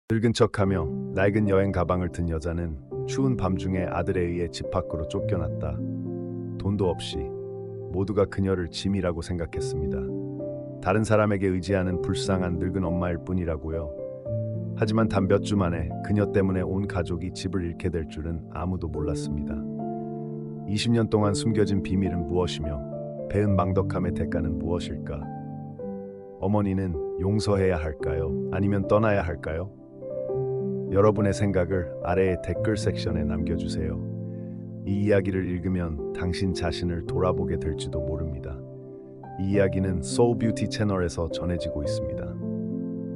늙은 척하며 낡은 여행 가방을 든 여자는 추운 밤중에 아들에 의해 집 밖으로 쫓겨났다. 돈도 없이 모두가 그녀를 짐이라고 생각했습니다. 다른 사람에게 의지하는 불쌍한 늙은 엄마일 뿐이라고요. 하지만 단 몇 주 만에 그녀 때문에 온 가족이 집을 잃게 될 줄은 아무도 몰랐습니다. 20년 동안 숨겨진 비밀은 무엇이며 배은 망덕함의 대가는 무엇일까? 어머니는 용서해야 할까요? 아니면 떠나야 할까요? 여러분의 생각을 아래의 댓글 섹션에 남겨주세요. 이 이야기를 읽으면 당신 자신을 돌아보게 될지도 모릅니다. 이 이야기는 소울뷰티 채널에서 전해지고 있습니다.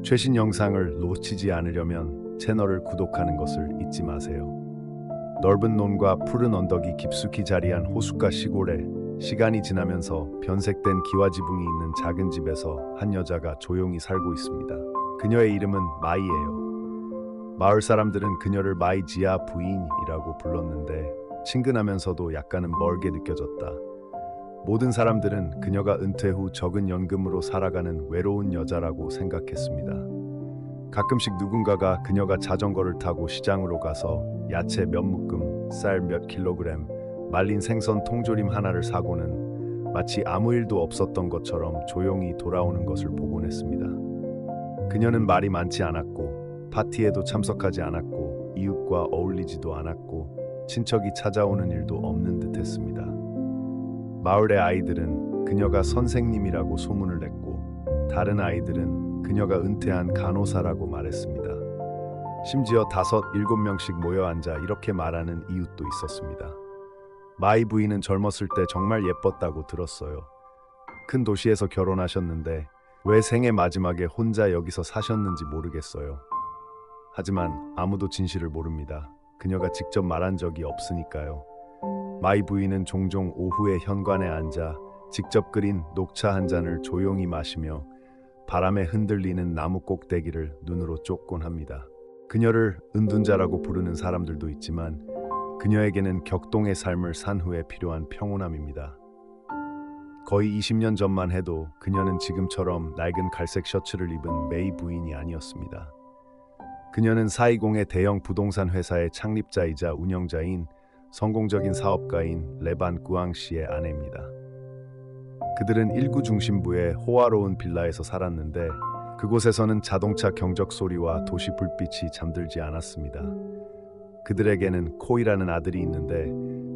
최신 영상을 놓치지 않으려면 채널을 구독하는 것을 잊지 마세요. 넓은 논과 푸른 언덕이 깊숙이 자리한 호숫가 시골에 시간이 지나면서 변색된 기와지붕이 있는 작은 집에서 한 여자가 조용히 살고 있습니다. 그녀의 이름은 마이예요. 마을 사람들은 그녀를 마이지아 부인이라고 불렀는데 친근하면서도 약간은 멀게 느껴졌다. 모든 사람들은 그녀가 은퇴 후 적은 연금으로 살아가는 외로운 여자라고 생각했습니다. 가끔씩 누군가가 그녀가 자전거를 타고 시장으로 가서 야채 몇 묶음, 쌀 몇 킬로그램, 말린 생선 통조림 하나를 사고는 마치 아무 일도 없었던 것처럼 조용히 돌아오는 것을 보곤 했습니다. 그녀는 말이 많지 않았고 파티에도 참석하지 않았고 이웃과 어울리지도 않았고 친척이 찾아오는 일도 없는 듯했습니다. 마을의 아이들은 그녀가 선생님이라고 소문을 냈고 다른 아이들은 그녀가 은퇴한 간호사라고 말했습니다. 심지어 5, 7명씩 모여 앉아 이렇게 말하는 이웃도 있었습니다. 마이 부인은 젊었을 때 정말 예뻤다고 들었어요. 큰 도시에서 결혼하셨는데 왜 생애 마지막에 혼자 여기서 사셨는지 모르겠어요. 하지만 아무도 진실을 모릅니다. 그녀가 직접 말한 적이 없으니까요. 마이 부인은 종종 오후에 현관에 앉아 직접 끓인 녹차 한 잔을 조용히 마시며 바람에 흔들리는 나무 꼭대기를 눈으로 쫓곤 합니다. 그녀를 은둔자라고 부르는 사람들도 있지만 그녀에게는 격동의 삶을 산 후에 필요한 평온함입니다. 거의 20년 전만 해도 그녀는 지금처럼 낡은 갈색 셔츠를 입은 메이 부인이 아니었습니다. 그녀는 420의 대형 부동산 회사의 창립자이자 운영자인 성공적인 사업가인 레반 꾸앙 씨의 아내입니다. 그들은 일구 중심부의 호화로운 빌라에서 살았는데 그곳에서는 자동차 경적 소리와 도시 불빛이 잠들지 않았습니다. 그들에게는 코이라는 아들이 있는데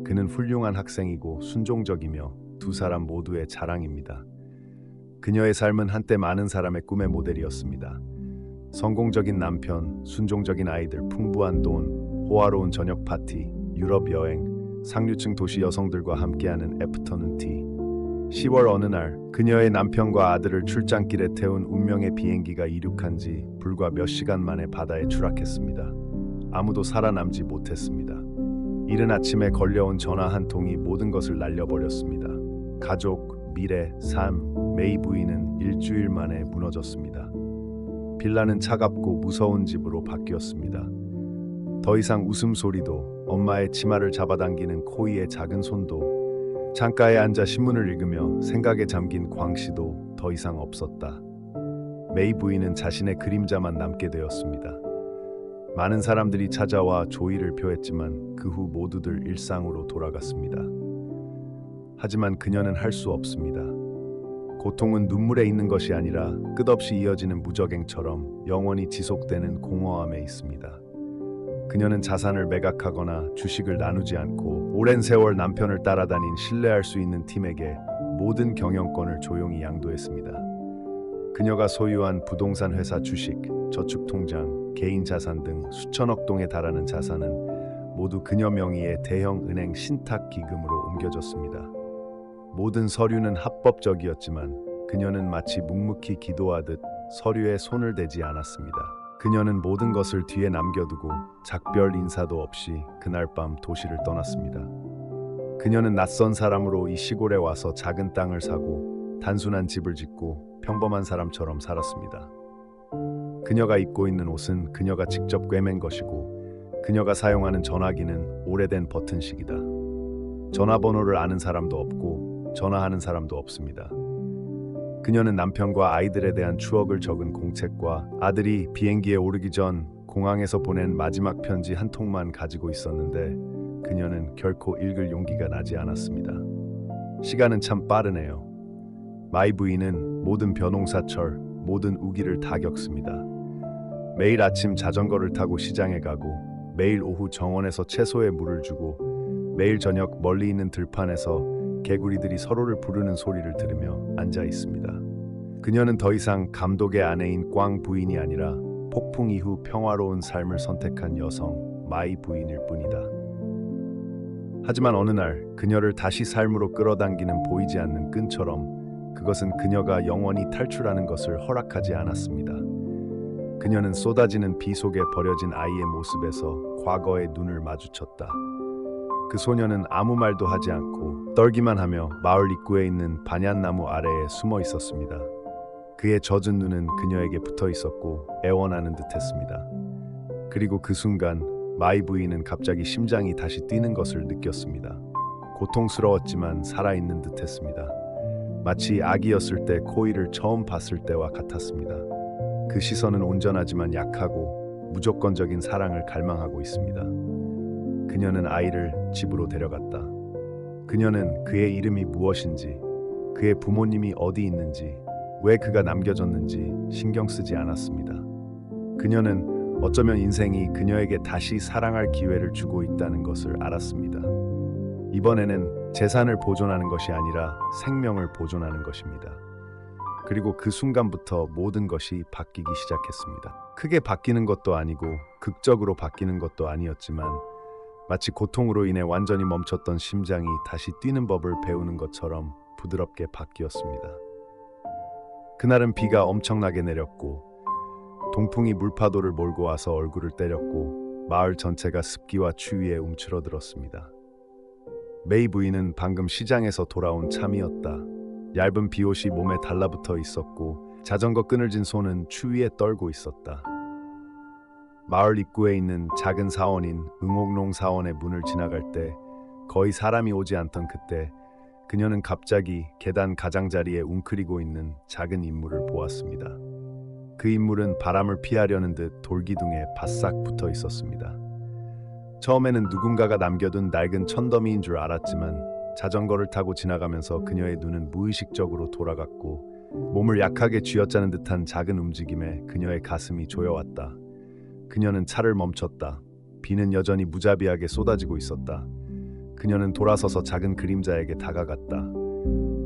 그는 훌륭한 학생이고 순종적이며 두 사람 모두의 자랑입니다. 그녀의 삶은 한때 많은 사람의 꿈의 모델이었습니다. 성공적인 남편, 순종적인 아이들, 풍부한 돈, 호화로운 저녁 파티, 유럽 여행, 상류층 도시 여성들과 함께하는 애프터눈 티. 10월 어느 날 그녀의 남편과 아들을 출장길에 태운 운명의 비행기가 이륙한 지 불과 몇 시간 만에 바다에 추락했습니다. 아무도 살아남지 못했습니다. 이른 아침에 걸려온 전화 한 통이 모든 것을 날려버렸습니다. 가족, 미래, 삶, 메이 부인은 일주일 만에 무너졌습니다. 빌라는 차갑고 무서운 집으로 바뀌었습니다. 더 이상 웃음소리도 엄마의 치마를 잡아당기는 코이의 작은 손도 창가에 앉아 신문을 읽으며 생각에 잠긴 광씨도 더 이상 없었다. 메이 부인은 자신의 그림자만 남게 되었습니다. 많은 사람들이 찾아와 조의를 표했지만 그 후 모두들 일상으로 돌아갔습니다. 하지만 그녀는 할 수 없습니다. 고통은 눈물에 있는 것이 아니라 끝없이 이어지는 무적행처럼 영원히 지속되는 공허함에 있습니다. 그녀는 자산을 매각하거나 주식을 나누지 않고 오랜 세월 남편을 따라다닌 신뢰할 수 있는 팀에게 모든 경영권을 조용히 양도했습니다. 그녀가 소유한 부동산 회사 주식, 저축통장, 개인 자산 등 수천억 동에 달하는 자산은 모두 그녀 명의의 대형 은행 신탁 기금으로 옮겨졌습니다. 모든 서류는 합법적이었지만 그녀는 마치 묵묵히 기도하듯 서류에 손을 대지 않았습니다. 그녀는 모든 것을 뒤에 남겨두고 작별 인사도 없이 그날 밤 도시를 떠났습니다. 그녀는 낯선 사람으로 이 시골에 와서 작은 땅을 사고 단순한 집을 짓고 평범한 사람처럼 살았습니다. 그녀가 입고 있는 옷은 그녀가 직접 꿰맨 것이고 그녀가 사용하는 전화기는 오래된 버튼식이다. 전화번호를 아는 사람도 없고 전화하는 사람도 없습니다. 그녀는 남편과 아이들에 대한 추억을 적은 공책과 아들이 비행기에 오르기 전 공항에서 보낸 마지막 편지 한 통만 가지고 있었는데 그녀는 결코 읽을 용기가 나지 않았습니다. 시간은 참 빠르네요. 마이 부인은 모든 벼농사철, 모든 우기를 다 겪습니다. 매일 아침 자전거를 타고 시장에 가고 매일 오후 정원에서 채소에 물을 주고 매일 저녁 멀리 있는 들판에서 개구리들이 서로를 부르는 소리를 들으며 앉아 있습니다. 그녀는 더 이상 감독의 아내인 꽝 부인이 아니라 폭풍 이후 평화로운 삶을 선택한 여성 마이 부인일 뿐이다. 하지만 어느 날 그녀를 다시 삶으로 끌어당기는 보이지 않는 끈처럼 그것은 그녀가 영원히 탈출하는 것을 허락하지 않았습니다. 그녀는 쏟아지는 비 속에 버려진 아이의 모습에서 과거의 눈을 마주쳤다. 그 소녀는 아무 말도 하지 않고 떨기만 하며 마을 입구에 있는 반얀나무 아래에 숨어 있었습니다. 그의 젖은 눈은 그녀에게 붙어 있었고 애원하는 듯했습니다. 그리고 그 순간 마이 부인은 갑자기 심장이 다시 뛰는 것을 느꼈습니다. 고통스러웠지만 살아있는 듯했습니다. 마치 아기였을 때 코일을 처음 봤을 때와 같았습니다. 그 시선은 온전하지만 약하고 무조건적인 사랑을 갈망하고 있습니다. 그녀는 아이를 집으로 데려갔다. 그녀는 그의 이름이 무엇인지, 그의 부모님이 어디 있는지, 왜 그가 남겨졌는지 신경 쓰지 않았습니다. 그녀는 어쩌면 인생이 그녀에게 다시 사랑할 기회를 주고 있다는 것을 알았습니다. 이번에는 재산을 보존하는 것이 아니라 생명을 보존하는 것입니다. 그리고 그 순간부터 모든 것이 바뀌기 시작했습니다. 크게 바뀌는 것도 아니고 극적으로 바뀌는 것도 아니었지만 마치 고통으로 인해 완전히 멈췄던 심장이 다시 뛰는 법을 배우는 것처럼 부드럽게 바뀌었습니다. 그날은 비가 엄청나게 내렸고 동풍이 물파도를 몰고 와서 얼굴을 때렸고 마을 전체가 습기와 추위에 움츠러들었습니다. 메이 부인은 방금 시장에서 돌아온 참이었다. 얇은 비옷이 몸에 달라붙어 있었고 자전거 끈을 쥔 손은 추위에 떨고 있었다. 마을 입구에 있는 작은 사원인 응옥농 사원의 문을 지나갈 때 거의 사람이 오지 않던 그때 그녀는 갑자기 계단 가장자리에 웅크리고 있는 작은 인물을 보았습니다. 그 인물은 바람을 피하려는 듯 돌기둥에 바싹 붙어 있었습니다. 처음에는 누군가가 남겨둔 낡은 천더미인 줄 알았지만 자전거를 타고 지나가면서 그녀의 눈은 무의식적으로 돌아갔고 몸을 약하게 쥐어짜는 듯한 작은 움직임에 그녀의 가슴이 조여왔다. 그녀는 차를 멈췄다. 비는 여전히 무자비하게 쏟아지고 있었다. 그녀는 돌아서서 작은 그림자에게 다가갔다.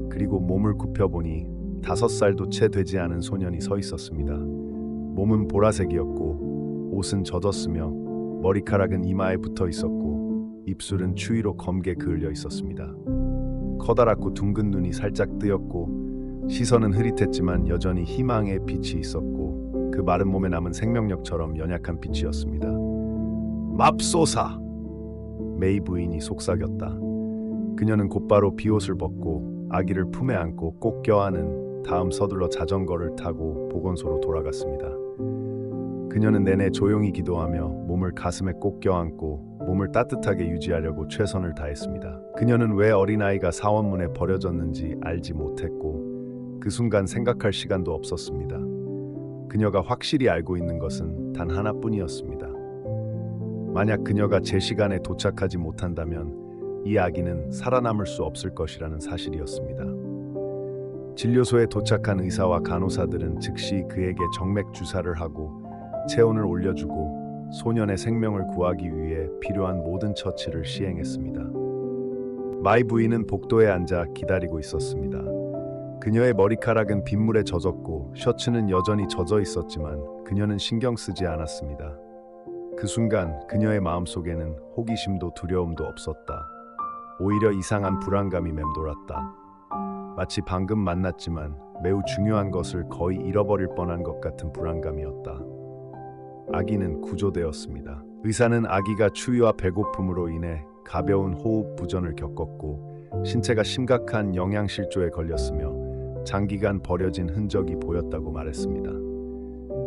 그리고 몸을 굽혀보니 5살도 채 되지 않은 소년이 서 있었습니다. 몸은 보라색이었고 옷은 젖었으며 머리카락은 이마에 붙어 있었고 입술은 추위로 검게 그을려 있었습니다. 커다랗고 둥근 눈이 살짝 뜨였고 시선은 흐릿했지만 여전히 희망의 빛이 있었고 그 마른 몸에 남은 생명력처럼 연약한 빛이었습니다. 맙소사! 메이 부인이 속삭였다. 그녀는 곧바로 비옷을 벗고 아기를 품에 안고 꼭 껴안은 다음 서둘러 자전거를 타고 보건소로 돌아갔습니다. 그녀는 내내 조용히 기도하며 몸을 가슴에 꼭 껴안고 몸을 따뜻하게 유지하려고 최선을 다했습니다. 그녀는 왜 어린아이가 사원문에 버려졌는지 알지 못했고 그 순간 생각할 시간도 없었습니다. 그녀가 확실히 알고 있는 것은 단 하나뿐이었습니다. 만약 그녀가 제 시간에 도착하지 못한다면 이 아기는 살아남을 수 없을 것이라는 사실이었습니다. 진료소에 도착한 의사와 간호사들은 즉시 그에게 정맥 주사를 하고 체온을 올려주고 소년의 생명을 구하기 위해 필요한 모든 처치를 시행했습니다. 마이 부인은 복도에 앉아 기다리고 있었습니다. 그녀의 머리카락은 빗물에 젖었고 셔츠는 여전히 젖어 있었지만 그녀는 신경 쓰지 않았습니다. 그 순간 그녀의 마음속에는 호기심도 두려움도 없었다. 오히려 이상한 불안감이 맴돌았다. 마치 방금 만났지만 매우 중요한 것을 거의 잃어버릴 뻔한 것 같은 불안감이었다. 아기는 구조되었습니다. 의사는 아기가 추위와 배고픔으로 인해 가벼운 호흡 부전을 겪었고 신체가 심각한 영양실조에 걸렸으며 장기간 버려진 흔적이 보였다고 말했습니다.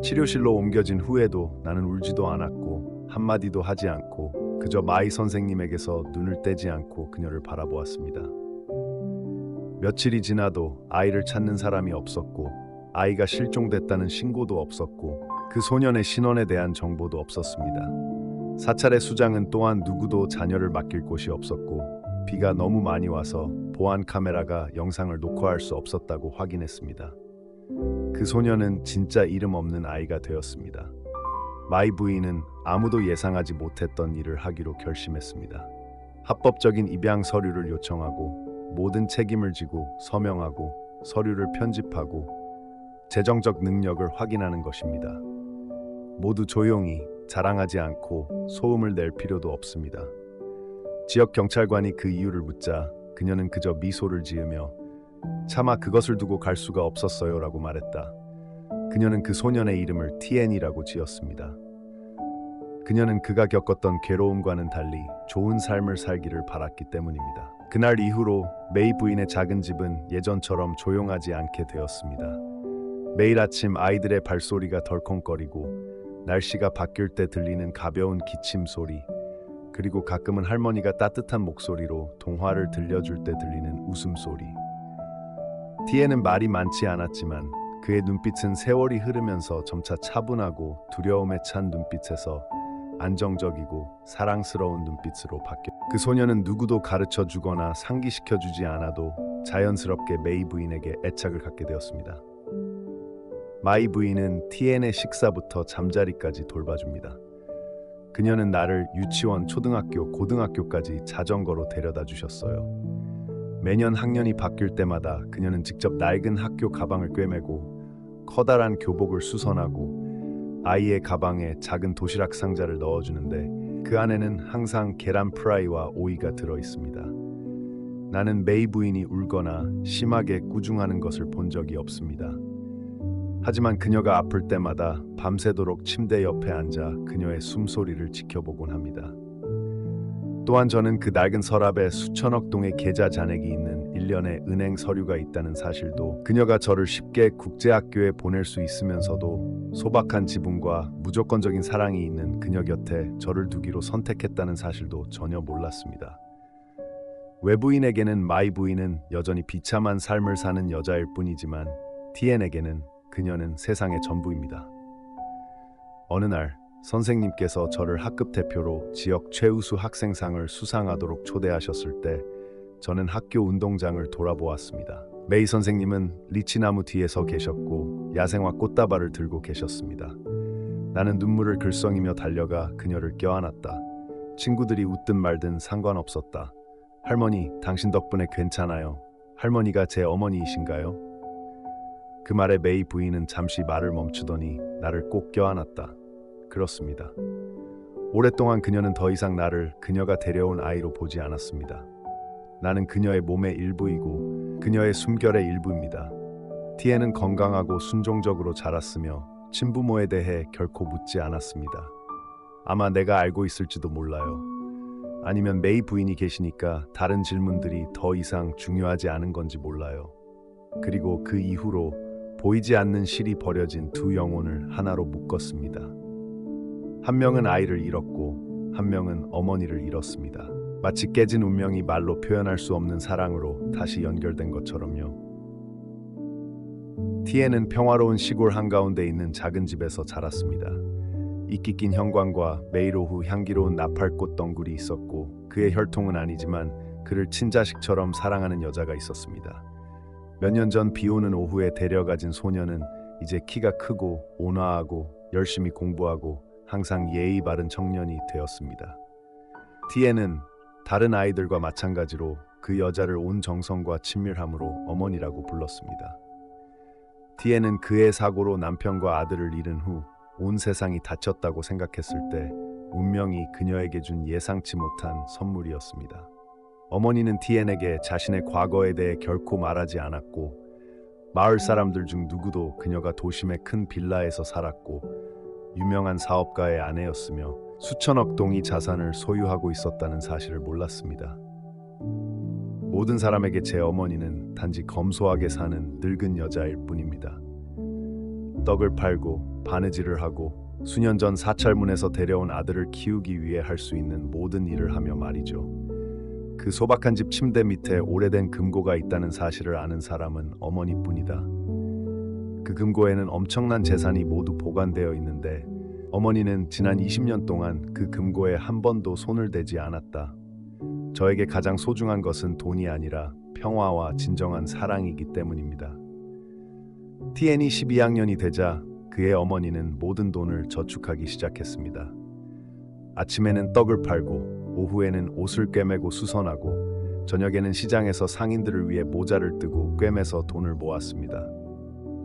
치료실로 옮겨진 후에도 나는 울지도 않았고 한마디도 하지 않고 그저 마이 선생님에게서 눈을 떼지 않고 그녀를 바라보았습니다. 며칠이 지나도 아이를 찾는 사람이 없었고 아이가 실종됐다는 신고도 없었고 그 소년의 신원에 대한 정보도 없었습니다. 사찰의 수장은 또한 누구도 자녀를 맡길 곳이 없었고 비가 너무 많이 와서 보안 카메라가 영상을 녹화할 수 없었다고 확인했습니다. 그 소년은 진짜 이름 없는 아이가 되었습니다. 마이 부인은 아무도 예상하지 못했던 일을 하기로 결심했습니다. 합법적인 입양 서류를 요청하고 모든 책임을 지고 서명하고 서류를 편집하고 재정적 능력을 확인하는 것입니다. 모두 조용히 자랑하지 않고 소음을 낼 필요도 없습니다. 지역 경찰관이 그 이유를 묻자 그녀는 그저 미소를 지으며 차마 그것을 두고 갈 수가 없었어요 라고 말했다. 그녀는 그 소년의 이름을 TN이라고 지었습니다. 그녀는 그가 겪었던 괴로움과는 달리 좋은 삶을 살기를 바랐기 때문입니다. 그날 이후로 메이 부인의 작은 집은 예전처럼 조용하지 않게 되었습니다. 매일 아침 아이들의 발소리가 덜컹거리고 날씨가 바뀔 때 들리는 가벼운 기침 소리, 그리고 가끔은 할머니가 따뜻한 목소리로 동화를 들려줄 때 들리는 웃음소리. 티에는 말이 많지 않았지만 그의 눈빛은 세월이 흐르면서 점차 차분하고 두려움에 찬 눈빛에서 안정적이고 사랑스러운 눈빛으로 바뀌었다. 그 소녀는 누구도 가르쳐 주거나 상기시켜 주지 않아도 자연스럽게 메이 부인에게 애착을 갖게 되었습니다. 마이 부인은 티엔의 식사부터 잠자리까지 돌봐줍니다. 그녀는 나를 유치원, 초등학교, 고등학교까지 자전거로 데려다 주셨어요. 매년 학년이 바뀔 때마다 그녀는 직접 낡은 학교 가방을 꿰매고 커다란 교복을 수선하고 아이의 가방에 작은 도시락 상자를 넣어주는데 그 안에는 항상 계란 프라이와 오이가 들어 있습니다. 나는 메이 부인이 울거나 심하게 꾸중하는 것을 본 적이 없습니다. 하지만 그녀가 아플 때마다 밤새도록 침대 옆에 앉아 그녀의 숨소리를 지켜보곤 합니다. 또한 저는 그 낡은 서랍에 수천억 동의 계좌 잔액이 있는 일련의 은행 서류가 있다는 사실도, 그녀가 저를 쉽게 국제학교에 보낼 수 있으면서도 소박한 지분과 무조건적인 사랑이 있는 그녀 곁에 저를 두기로 선택했다는 사실도 전혀 몰랐습니다. 외부인에게는 마이 부인은 여전히 비참한 삶을 사는 여자일 뿐이지만 티엔에게는 그녀는 세상의 전부입니다. 어느 날 선생님께서 저를 학급 대표로 지역 최우수 학생상을 수상하도록 초대하셨을 때 저는 학교 운동장을 돌아보았습니다. 메이 선생님은 리치나무 뒤에 서 계셨고 야생화 꽃다발을 들고 계셨습니다. 나는 눈물을 글썽이며 달려가 그녀를 껴안았다. 친구들이 웃든 말든 상관없었다. 할머니, 당신 덕분에 괜찮아요. 할머니가 제 어머니이신가요? 그 말에 메이 부인은 잠시 말을 멈추더니 나를 꼭 껴안았다. 그렇습니다. 오랫동안 그녀는 더 이상 나를 그녀가 데려온 아이로 보지 않았습니다. 나는 그녀의 몸의 일부이고 그녀의 숨결의 일부입니다. 티에는 건강하고 순종적으로 자랐으며 친부모에 대해 결코 묻지 않았습니다. 아마 내가 알고 있을지도 몰라요. 아니면 메이 부인이 계시니까 다른 질문들이 더 이상 중요하지 않은 건지 몰라요. 그리고 그 이후로 보이지 않는 실이 버려진 두 영혼을 하나로 묶었습니다. 한 명은 아이를 잃었고 한 명은 어머니를 잃었습니다. 마치 깨진 운명이 말로 표현할 수 없는 사랑으로 다시 연결된 것처럼요. 티에는 평화로운 시골 한가운데 있는 작은 집에서 자랐습니다. 이끼 낀 형광과 매일 오후 향기로운 나팔꽃 덩굴이 있었고 그의 혈통은 아니지만 그를 친자식처럼 사랑하는 여자가 있었습니다. 몇 년 전 비 오는 오후에 데려가진 소녀는 이제 키가 크고 온화하고 열심히 공부하고 항상 예의 바른 청년이 되었습니다. 티에는 다른 아이들과 마찬가지로 그 여자를 온 정성과 친밀함으로 어머니라고 불렀습니다. 티에는 그의 사고로 남편과 아들을 잃은 후 온 세상이 닫혔다고 생각했을 때 운명이 그녀에게 준 예상치 못한 선물이었습니다. 어머니는 티엔에게 자신의 과거에 대해 결코 말하지 않았고 마을 사람들 중 누구도 그녀가 도심의 큰 빌라에서 살았고 유명한 사업가의 아내였으며 수천억 동의 자산을 소유하고 있었다는 사실을 몰랐습니다. 모든 사람에게 제 어머니는 단지 검소하게 사는 늙은 여자일 뿐입니다. 떡을 팔고 바느질을 하고 수년 전 사찰문에서 데려온 아들을 키우기 위해 할 수 있는 모든 일을 하며 말이죠. 그 소박한 집 침대 밑에 오래된 금고가 있다는 사실을 아는 사람은 어머니뿐이다. 그 금고에는 엄청난 재산이 모두 보관되어 있는데 어머니는 지난 20년 동안 그 금고에 한 번도 손을 대지 않았다. 저에게 가장 소중한 것은 돈이 아니라 평화와 진정한 사랑이기 때문입니다. TN이 12학년이 되자 그의 어머니는 모든 돈을 저축하기 시작했습니다. 아침에는 떡을 팔고 오후에는 옷을 꿰매고 수선하고 저녁에는 시장에서 상인들을 위해 모자를 뜨고 꿰매서 돈을 모았습니다.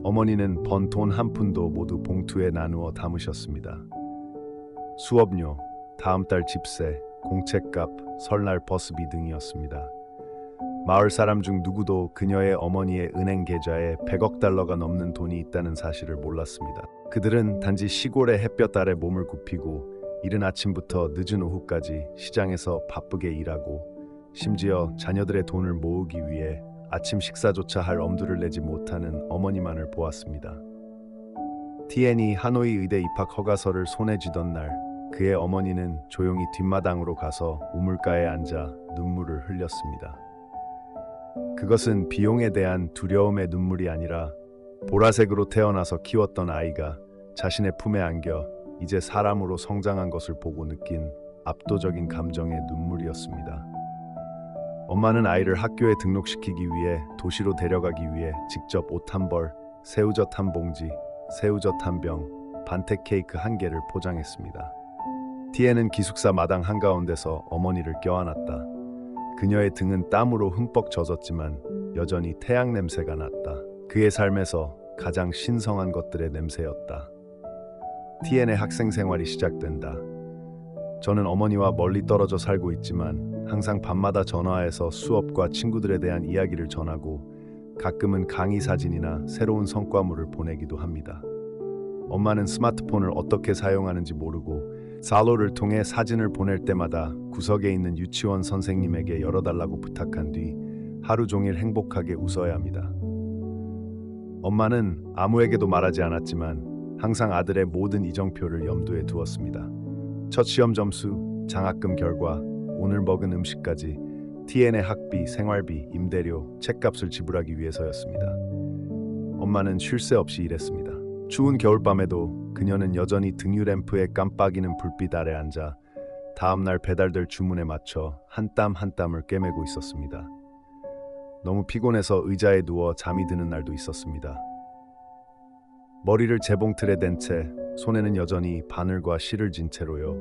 어머니는 번 돈 한 푼도 모두 봉투에 나누어 담으셨습니다. 수업료, 다음 달 집세, 공책값, 설날 버스비 등이었습니다. 마을 사람 중 누구도 그녀의 어머니의 은행 계좌에 100억 달러가 넘는 돈이 있다는 사실을 몰랐습니다. 그들은 단지 시골의 햇볕 아래 몸을 굽히고 이른 아침부터 늦은 오후까지 시장에서 바쁘게 일하고 심지어 자녀들의 돈을 모으기 위해 아침 식사조차 할 엄두를 내지 못하는 어머니만을 보았습니다. TN이 하노이 의대 입학 허가서를 손에 쥐던 날 그의 어머니는 조용히 뒷마당으로 가서 우물가에 앉아 눈물을 흘렸습니다. 그것은 비용에 대한 두려움의 눈물이 아니라 보라색으로 태어나서 키웠던 아이가 자신의 품에 안겨 이제 사람으로 성장한 것을 보고 느낀 압도적인 감정의 눈물이었습니다. 엄마는 아이를 학교에 등록시키기 위해 도시로 데려가기 위해 직접 옷 한 벌, 새우젓 한 봉지, 새우젓 한 병, 반택 케이크 한 개를 포장했습니다. 티에는 기숙사 마당 한가운데서 어머니를 껴안았다. 그녀의 등은 땀으로 흠뻑 젖었지만 여전히 태양 냄새가 났다. 그의 삶에서 가장 신성한 것들의 냄새였다. TN의 학생 생활이 시작된다. 저는 어머니와 멀리 떨어져 살고 있지만 항상 밤마다 전화해서 수업과 친구들에 대한 이야기를 전하고 가끔은 강의 사진이나 새로운 성과물을 보내기도 합니다. 엄마는 스마트폰을 어떻게 사용하는지 모르고 살로를 통해 사진을 보낼 때마다 구석에 있는 유치원 선생님에게 열어달라고 부탁한 뒤 하루 종일 행복하게 웃어야 합니다. 엄마는 아무에게도 말하지 않았지만 항상 아들의 모든 이정표를 염두에 두었습니다. 첫 시험 점수, 장학금 결과, 오늘 먹은 음식까지 TN의 학비, 생활비, 임대료, 책값을 지불하기 위해서였습니다. 엄마는 쉴 새 없이 일했습니다. 추운 겨울밤에도 그녀는 여전히 등유램프에 깜빡이는 불빛 아래 앉아 다음날 배달될 주문에 맞춰 한 땀 한 땀을 꿰매고 있었습니다. 너무 피곤해서 의자에 누워 잠이 드는 날도 있었습니다. 머리를 재봉틀에 댄 채 손에는 여전히 바늘과 실을 쥔 채로요.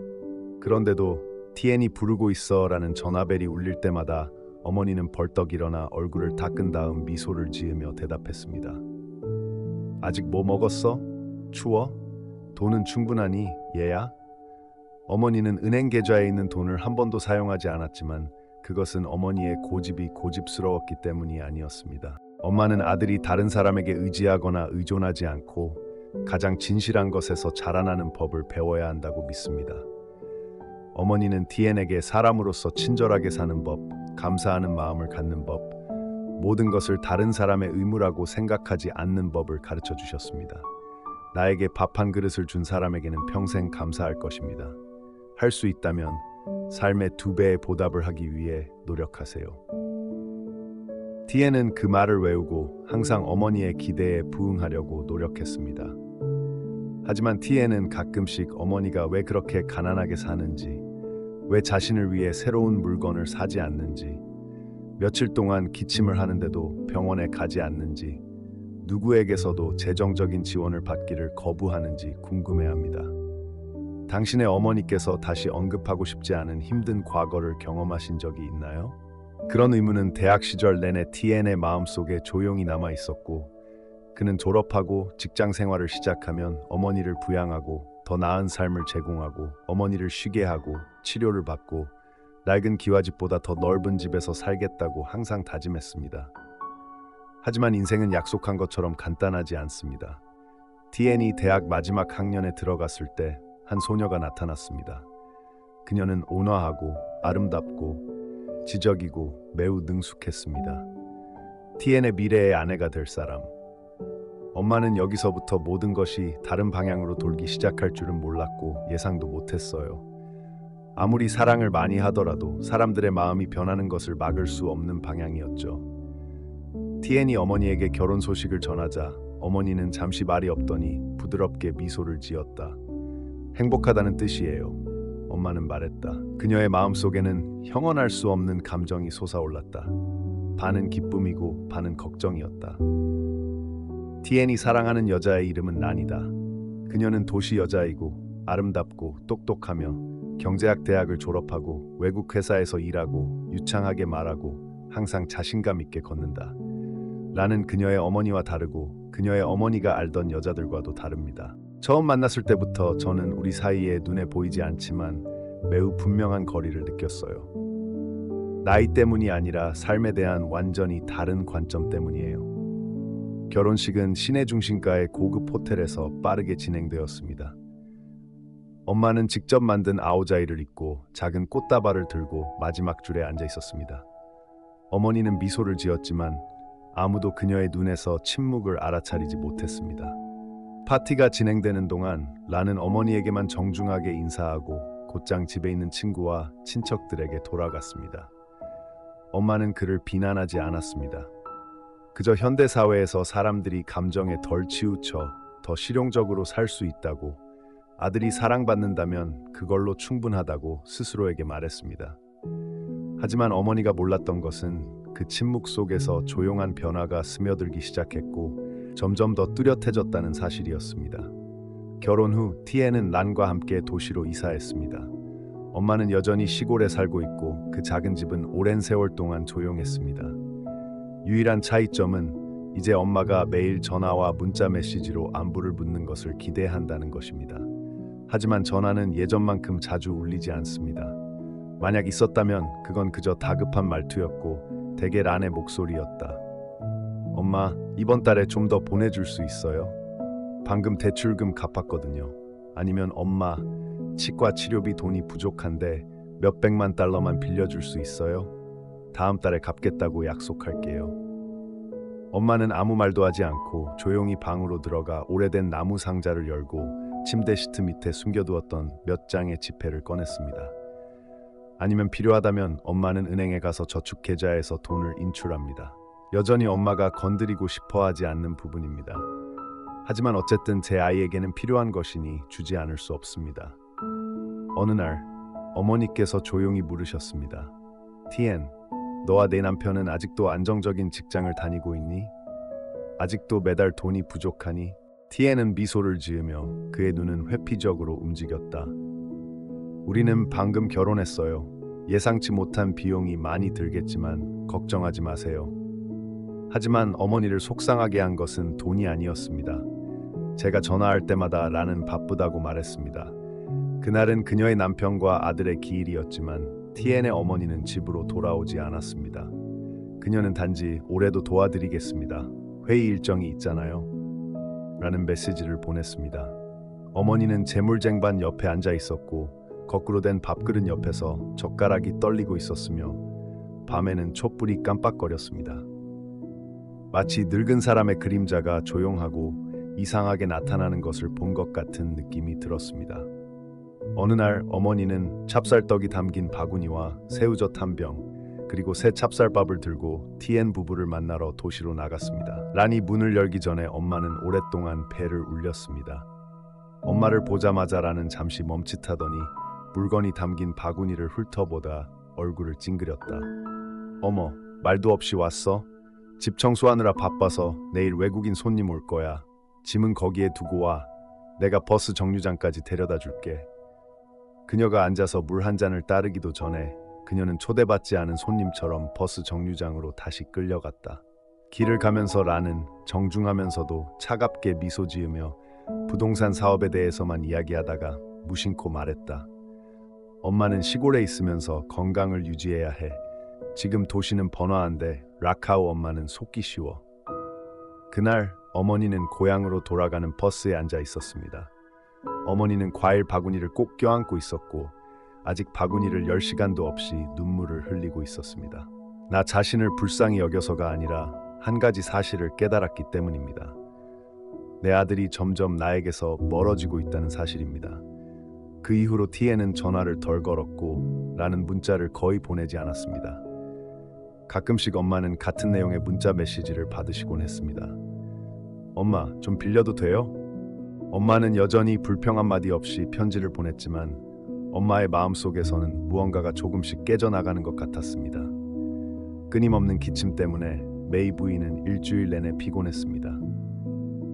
그런데도 TN이 부르고 있어 라는 전화벨이 울릴 때마다 어머니는 벌떡 일어나 얼굴을 닦은 다음 미소를 지으며 대답했습니다. 아직 뭐 먹었어? 추워? 돈은 충분하니 얘야? 어머니는 은행 계좌에 있는 돈을 한 번도 사용하지 않았지만 그것은 어머니의 고집이 고집스러웠기 때문이 아니었습니다. 엄마는 아들이 다른 사람에게 의지하거나 의존하지 않고 가장 진실한 것에서 자라나는 법을 배워야 한다고 믿습니다. 어머니는 TN에게 사람으로서 친절하게 사는 법, 감사하는 마음을 갖는 법, 모든 것을 다른 사람의 의무라고 생각하지 않는 법을 가르쳐 주셨습니다. 나에게 밥 한 그릇을 준 사람에게는 평생 감사할 것입니다. 할 수 있다면 삶의 2배의 보답을 하기 위해 노력하세요. TN은 그 말을 외우고 항상 어머니의 기대에 부응하려고 노력했습니다. 하지만 TN은 가끔씩 어머니가 왜 그렇게 가난하게 사는지, 왜 자신을 위해 새로운 물건을 사지 않는지, 며칠 동안 기침을 하는데도 병원에 가지 않는지, 누구에게서도 재정적인 지원을 받기를 거부하는지 궁금해합니다. 당신의 어머니께서 다시 언급하고 싶지 않은 힘든 과거를 경험하신 적이 있나요? 그런 의문은 대학 시절 내내 TN의 마음속에 조용히 남아 있었고, 그는 졸업하고 직장 생활을 시작하면 어머니를 부양하고 더 나은 삶을 제공하고 어머니를 쉬게 하고 치료를 받고 낡은 기와집보다 더 넓은 집에서 살겠다고 항상 다짐했습니다. 하지만 인생은 약속한 것처럼 간단하지 않습니다. TN이 대학 마지막 학년에 들어갔을 때 한 소녀가 나타났습니다. 그녀는 온화하고 아름답고 지적이고 매우 능숙했습니다. TN의 미래의 아내가 될 사람. 엄마는 여기서부터 모든 것이 다른 방향으로 돌기 시작할 줄은 몰랐고 예상도 못했어요. 아무리 사랑을 많이 하더라도 사람들의 마음이 변하는 것을 막을 수 없는 방향이었죠. TN이 어머니에게 결혼 소식을 전하자 어머니는 잠시 말이 없더니 부드럽게 미소를 지었다. 행복하다는 뜻이에요. 엄마는 말했다. 그녀의 마음속에는 형언할 수 없는 감정이 솟아올랐다. 반은 기쁨이고 반은 걱정이었다. 티엔이 사랑하는 여자의 이름은 란이다. 그녀는 도시 여자이고 아름답고 똑똑하며 경제학 대학을 졸업하고 외국 회사에서 일하고 유창하게 말하고 항상 자신감 있게 걷는다. 란은 그녀의 어머니와 다르고 그녀의 어머니가 알던 여자들과도 다릅니다. 처음 만났을 때부터 저는 우리 사이에 눈에 보이지 않지만 매우 분명한 거리를 느꼈어요. 나이 때문이 아니라 삶에 대한 완전히 다른 관점 때문이에요. 결혼식은 시내 중심가의 고급 호텔에서 빠르게 진행되었습니다. 엄마는 직접 만든 아오자이를 입고 작은 꽃다발을 들고 마지막 줄에 앉아 있었습니다. 어머니는 미소를 지었지만 아무도 그녀의 눈에서 침묵을 알아차리지 못했습니다. 파티가 진행되는 동안 란은 어머니에게만 정중하게 인사하고 곧장 집에 있는 친구와 친척들에게 돌아갔습니다. 엄마는 그를 비난하지 않았습니다. 그저 현대 사회에서 사람들이 감정에 덜 치우쳐 더 실용적으로 살 수 있다고, 아들이 사랑받는다면 그걸로 충분하다고 스스로에게 말했습니다. 하지만 어머니가 몰랐던 것은 그 침묵 속에서 조용한 변화가 스며들기 시작했고 점점 더 뚜렷해졌다는 사실이었습니다. 결혼 후 티엔은 란과 함께 도시로 이사했습니다. 엄마는 여전히 시골에 살고 있고 그 작은 집은 오랜 세월 동안 조용했습니다. 유일한 차이점은 이제 엄마가 매일 전화와 문자 메시지로 안부를 묻는 것을 기대한다는 것입니다. 하지만 전화는 예전만큼 자주 울리지 않습니다. 만약 있었다면 그건 그저 다급한 말투였고 대개 란의 목소리였다. 엄마, 이번 달에 좀 더 보내줄 수 있어요? 방금 대출금 갚았거든요. 아니면 엄마, 치과 치료비 돈이 부족한데 몇백만 달러만 빌려줄 수 있어요? 다음 달에 갚겠다고 약속할게요. 엄마는 아무 말도 하지 않고 조용히 방으로 들어가 오래된 나무 상자를 열고 침대 시트 밑에 숨겨두었던 몇 장의 지폐를 꺼냈습니다. 아니면 필요하다면 엄마는 은행에 가서 저축계좌에서 돈을 인출합니다. 여전히 엄마가 건드리고 싶어하지 않는 부분입니다. 하지만 어쨌든 제 아이에게는 필요한 것이니 주지 않을 수 없습니다. 어느 날 어머니께서 조용히 물으셨습니다. 티엔, 너와 내 남편은 아직도 안정적인 직장을 다니고 있니? 아직도 매달 돈이 부족하니? 티엔은 미소를 지으며 그의 눈은 회피적으로 움직였다. 우리는 방금 결혼했어요. 예상치 못한 비용이 많이 들겠지만 걱정하지 마세요. 하지만 어머니를 속상하게 한 것은 돈이 아니었습니다. 제가 전화할 때마다 란은 바쁘다고 말했습니다. 그날은 그녀의 남편과 아들의 기일이었지만 티엔의 어머니는 집으로 돌아오지 않았습니다. 그녀는 단지 올해도 도와드리겠습니다. 회의 일정이 있잖아요. 라는 메시지를 보냈습니다. 어머니는 재물쟁반 옆에 앉아 있었고 거꾸로 된 밥그릇 옆에서 젓가락이 떨리고 있었으며 밤에는 촛불이 깜빡거렸습니다. 마치 늙은 사람의 그림자가 조용하고 이상하게 나타나는 것을 본 것 같은 느낌이 들었습니다. 어느 날 어머니는 찹쌀떡이 담긴 바구니와 새우젓 한 병, 그리고 새 찹쌀밥을 들고 티엔 부부를 만나러 도시로 나갔습니다. 란이 문을 열기 전에 엄마는 오랫동안 배를 울렸습니다. 엄마를 보자마자 란은 잠시 멈칫하더니 물건이 담긴 바구니를 훑어보다 얼굴을 찡그렸다. 어머, 말도 없이 왔어? 집 청소하느라 바빠서 내일 외국인 손님 올 거야. 짐은 거기에 두고 와. 내가 버스 정류장까지 데려다 줄게. 그녀가 앉아서 물 한 잔을 따르기도 전에 그녀는 초대받지 않은 손님처럼 버스 정류장으로 다시 끌려갔다. 길을 가면서 란은 정중하면서도 차갑게 미소 지으며 부동산 사업에 대해서만 이야기하다가 무심코 말했다. 엄마는 시골에 있으면서 건강을 유지해야 해. 지금 도시는 번화한데 라카우 엄마는 속기 쉬워. 그날 어머니는 고향으로 돌아가는 버스에 앉아 있었습니다. 어머니는 과일 바구니를 꼭 껴안고 있었고 아직 바구니를 열 시간도 없이 눈물을 흘리고 있었습니다. 나 자신을 불쌍히 여겨서가 아니라 한 가지 사실을 깨달았기 때문입니다. 내 아들이 점점 나에게서 멀어지고 있다는 사실입니다. 그 이후로 티엔은 전화를 덜 걸었고 라는 문자를 거의 보내지 않았습니다. 가끔씩 엄마는 같은 내용의 문자 메시지를 받으시곤 했습니다. 엄마, 좀 빌려도 돼요? 엄마는 여전히 불평 한마디 없이 편지를 보냈지만 엄마의 마음속에서는 무언가가 조금씩 깨져나가는 것 같았습니다. 끊임없는 기침 때문에 메이 부인은 일주일 내내 피곤했습니다.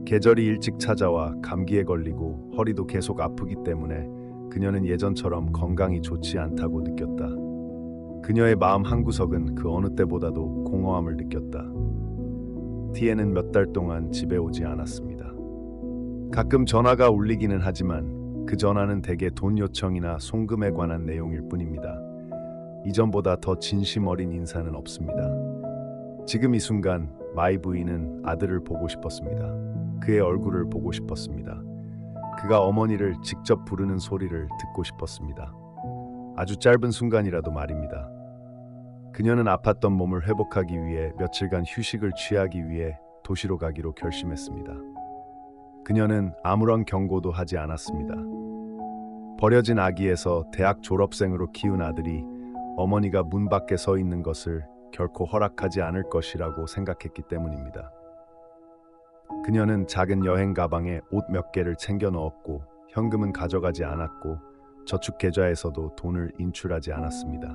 계절이 일찍 찾아와 감기에 걸리고 허리도 계속 아프기 때문에 그녀는 예전처럼 건강이 좋지 않다고 느꼈다. 그녀의 마음 한구석은 그 어느 때보다도 공허함을 느꼈다. 티에는 몇 달 동안 집에 오지 않았습니다. 가끔 전화가 울리기는 하지만 그 전화는 대개 돈 요청이나 송금에 관한 내용일 뿐입니다. 이전보다 더 진심 어린 인사는 없습니다. 지금 이 순간 마이 부인은 아들을 보고 싶었습니다. 그의 얼굴을 보고 싶었습니다. 그가 어머니를 직접 부르는 소리를 듣고 싶었습니다. 아주 짧은 순간이라도 말입니다. 그녀는 아팠던 몸을 회복하기 위해 며칠간 휴식을 취하기 위해 도시로 가기로 결심했습니다. 그녀는 아무런 경고도 하지 않았습니다. 버려진 아기에서 대학 졸업생으로 키운 아들이 어머니가 문 밖에 서 있는 것을 결코 허락하지 않을 것이라고 생각했기 때문입니다. 그녀는 작은 여행 가방에 옷 몇 개를 챙겨 넣었고 현금은 가져가지 않았고 저축 계좌에서도 돈을 인출하지 않았습니다.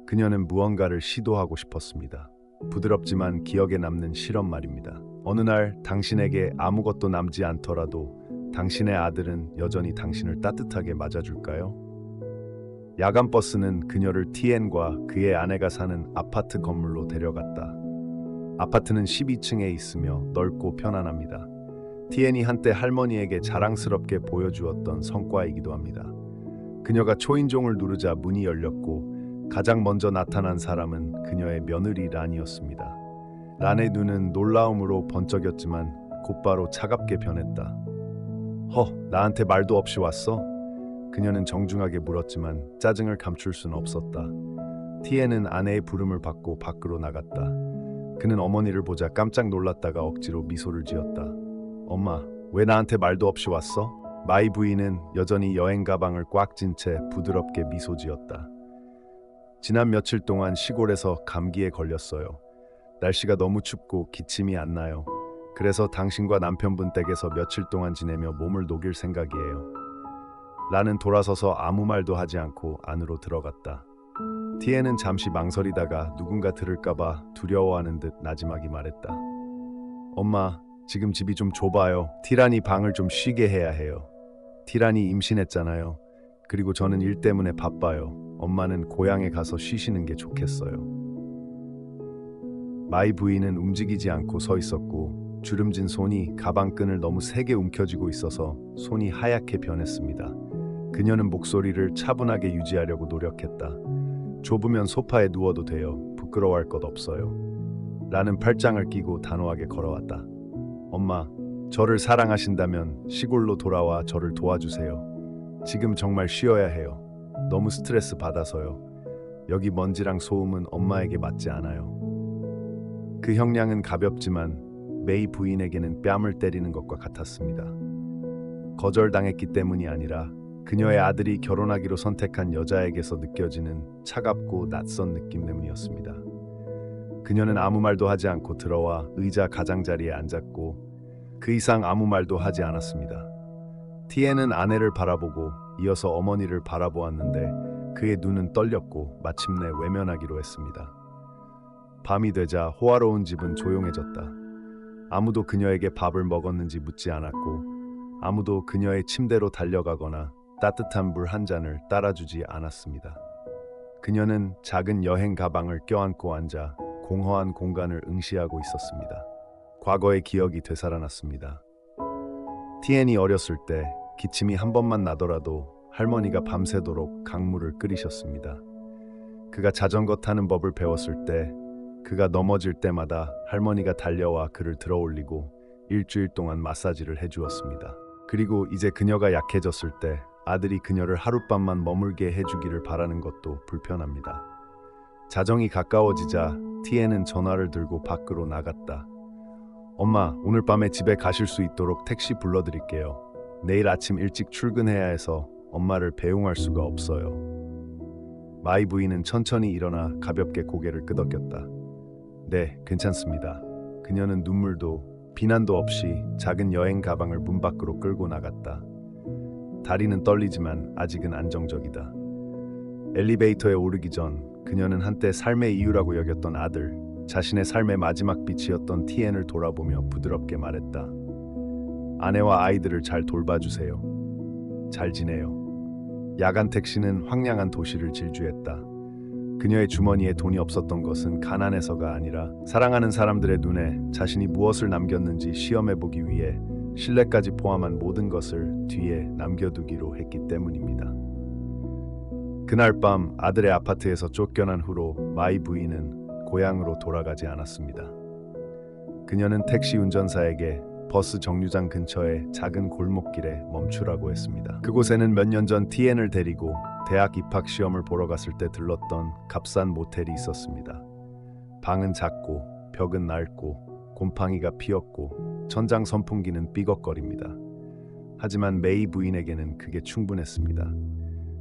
그녀는 무언가를 시도하고 싶었습니다. 부드럽지만 기억에 남는 실험 말입니다. 어느 날 당신에게 아무것도 남지 않더라도 당신의 아들은 여전히 당신을 따뜻하게 맞아줄까요? 야간 버스는 그녀를 티엔과 그의 아내가 사는 아파트 건물로 데려갔다. 아파트는 12층에 있으며 넓고 편안합니다. 티엔이 한때 할머니에게 자랑스럽게 보여주었던 성과이기도 합니다. 그녀가 초인종을 누르자 문이 열렸고 가장 먼저 나타난 사람은 그녀의 며느리 란이었습니다. 란의 눈은 놀라움으로 번쩍였지만 곧바로 차갑게 변했다. 나한테 말도 없이 왔어? 그녀는 정중하게 물었지만 짜증을 감출 수는 없었다. 티엔은 아내의 부름을 받고 밖으로 나갔다. 그는 어머니를 보자 깜짝 놀랐다가 억지로 미소를 지었다. 엄마, 왜 나한테 말도 없이 왔어? 마이 부인은 여전히 여행 가방을 꽉 쥔 채 부드럽게 미소 지었다. 지난 며칠 동안 시골에서 감기에 걸렸어요. 날씨가 너무 춥고 기침이 안 나요. 그래서 당신과 남편분 댁에서 며칠 동안 지내며 몸을 녹일 생각이에요. 라는 돌아서서 아무 말도 하지 않고 안으로 들어갔다. 티에는 잠시 망설이다가 누군가 들을까봐 두려워하는 듯 나지막이 말했다. 엄마, 지금 집이 좀 좁아요. 티란이 방을 좀 쉬게 해야 해요. 티란이 임신했잖아요. 그리고 저는 일 때문에 바빠요. 엄마는 고향에 가서 쉬시는 게 좋겠어요. 마이 부인은 움직이지 않고 서 있었고 주름진 손이 가방 끈을 너무 세게 움켜쥐고 있어서 손이 하얗게 변했습니다. 그녀는 목소리를 차분하게 유지하려고 노력했다. 좁으면 소파에 누워도 돼요. 부끄러워할 것 없어요. 라는 팔짱을 끼고 단호하게 걸어왔다. 엄마, 저를 사랑하신다면 시골로 돌아와 저를 도와주세요. 지금 정말 쉬어야 해요. 너무 스트레스 받아서요. 여기 먼지랑 소음은 엄마에게 맞지 않아요. 그 형량은 가볍지만 메이 부인에게는 뺨을 때리는 것과 같았습니다. 거절당했기 때문이 아니라 그녀의 아들이 결혼하기로 선택한 여자에게서 느껴지는 차갑고 낯선 느낌 때문이었습니다. 그녀는 아무 말도 하지 않고 들어와 의자 가장자리에 앉았고 그 이상 아무 말도 하지 않았습니다. 티에는 아내를 바라보고 이어서 어머니를 바라보았는데 그의 눈은 떨렸고 마침내 외면하기로 했습니다. 밤이 되자 호화로운 집은 조용해졌다. 아무도 그녀에게 밥을 먹었는지 묻지 않았고 아무도 그녀의 침대로 달려가거나 따뜻한 물 한 잔을 따라주지 않았습니다. 그녀는 작은 여행 가방을 껴안고 앉아 공허한 공간을 응시하고 있었습니다. 과거의 기억이 되살아났습니다. 티엔이 어렸을 때 기침이 한 번만 나더라도 할머니가 밤새도록 강물을 끓이셨습니다. 그가 자전거 타는 법을 배웠을 때 그가 넘어질 때마다 할머니가 달려와 그를 들어올리고 일주일 동안 마사지를 해주었습니다. 그리고 이제 그녀가 약해졌을 때 아들이 그녀를 하룻밤만 머물게 해주기를 바라는 것도 불편합니다. 자정이 가까워지자 티에는 전화를 들고 밖으로 나갔다. 엄마, 오늘 밤에 집에 가실 수 있도록 택시 불러드릴게요. 내일 아침 일찍 출근해야 해서 엄마를 배웅할 수가 없어요. 마이 부인은 천천히 일어나 가볍게 고개를 끄덕였다. 네, 괜찮습니다. 그녀는 눈물도 비난도 없이 작은 여행 가방을 문 밖으로 끌고 나갔다. 다리는 떨리지만 아직은 안정적이다. 엘리베이터에 오르기 전 그녀는 한때 삶의 이유라고 여겼던 아들, 자신의 삶의 마지막 빛이었던 티엔을 돌아보며 부드럽게 말했다. 아내와 아이들을 잘 돌봐주세요. 잘 지내요. 야간 택시는 황량한 도시를 질주했다. 그녀의 주머니에 돈이 없었던 것은 가난해서가 아니라 사랑하는 사람들의 눈에 자신이 무엇을 남겼는지 시험해보기 위해 신뢰까지 포함한 모든 것을 뒤에 남겨두기로 했기 때문입니다. 그날 밤 아들의 아파트에서 쫓겨난 후로 마이 부인은 고향으로 돌아가지 않았습니다. 그녀는 택시 운전사에게 버스 정류장 근처의 작은 골목길에 멈추라고 했습니다. 그곳에는 몇 년 전 티엔을 데리고 대학 입학 시험을 보러 갔을 때 들렀던 값싼 모텔이 있었습니다. 방은 작고 벽은 낡고 곰팡이가 피었고 천장 선풍기는 삐걱거립니다. 하지만 메이 부인에게는 그게 충분했습니다.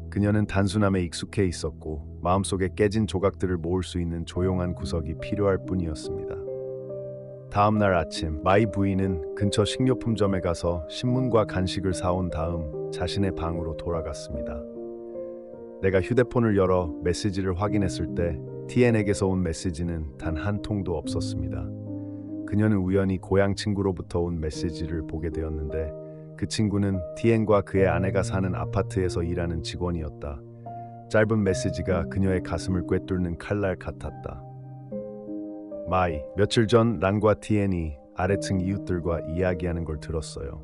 그녀는 단순함에 익숙해 있었고 마음속에 깨진 조각들을 모을 수 있는 조용한 구석이 필요할 뿐이었습니다. 다음 날 아침 마이 부인은 근처 식료품점에 가서 신문과 간식을 사온 다음 자신의 방으로 돌아갔습니다. 내가 휴대폰을 열어 메시지를 확인했을 때 티엔에게서 온 메시지는 단 한 통도 없었습니다. 그녀는 우연히 고향 친구로부터 온 메시지를 보게 되었는데 그 친구는 티엔과 그의 아내가 사는 아파트에서 일하는 직원이었다. 짧은 메시지가 그녀의 가슴을 꿰뚫는 칼날 같았다. 마이, 며칠 전 란과 티엔이 아래층 이웃들과 이야기하는 걸 들었어요.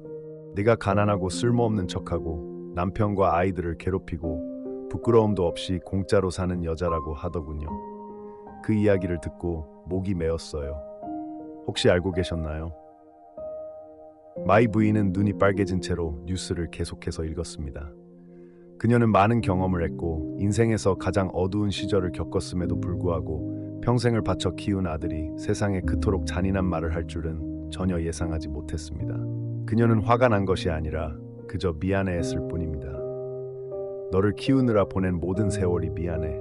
네가 가난하고 쓸모없는 척하고 남편과 아이들을 괴롭히고 부끄러움도 없이 공짜로 사는 여자라고 하더군요. 그 이야기를 듣고 목이 메었어요. 혹시 알고 계셨나요? 마이 부인은 눈이 빨개진 채로 뉴스를 계속해서 읽었습니다. 그녀는 많은 경험을 했고 인생에서 가장 어두운 시절을 겪었음에도 불구하고 평생을 바쳐 키운 아들이 세상에 그토록 잔인한 말을 할 줄은 전혀 예상하지 못했습니다. 그녀는 화가 난 것이 아니라 그저 미안해했을 뿐입니다. 너를 키우느라 보낸 모든 세월이 미안해.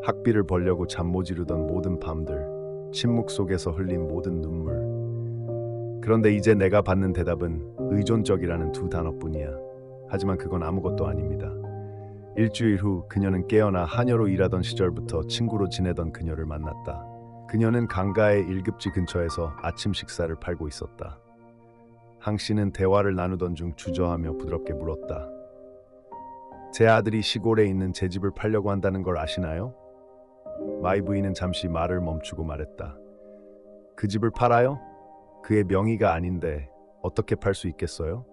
학비를 벌려고 잠 못 이루던 모든 밤들, 침묵 속에서 흘린 모든 눈물. 그런데 이제 내가 받는 대답은 의존적이라는 두 단어뿐이야. 하지만 그건 아무것도 아닙니다. 일주일 후 그녀는 깨어나 하녀로 일하던 시절부터 친구로 지내던 그녀를 만났다. 그녀는 강가의 1급지 근처에서 아침 식사를 팔고 있었다. 항 씨는 대화를 나누던 중 주저하며 부드럽게 물었다. 제 아들이 시골에 있는 제 집을 팔려고 한다는 걸 아시나요? 마이 부인은 잠시 말을 멈추고 말했다. 그 집을 팔아요? 그의 명의가 아닌데 어떻게 팔 수 있겠어요?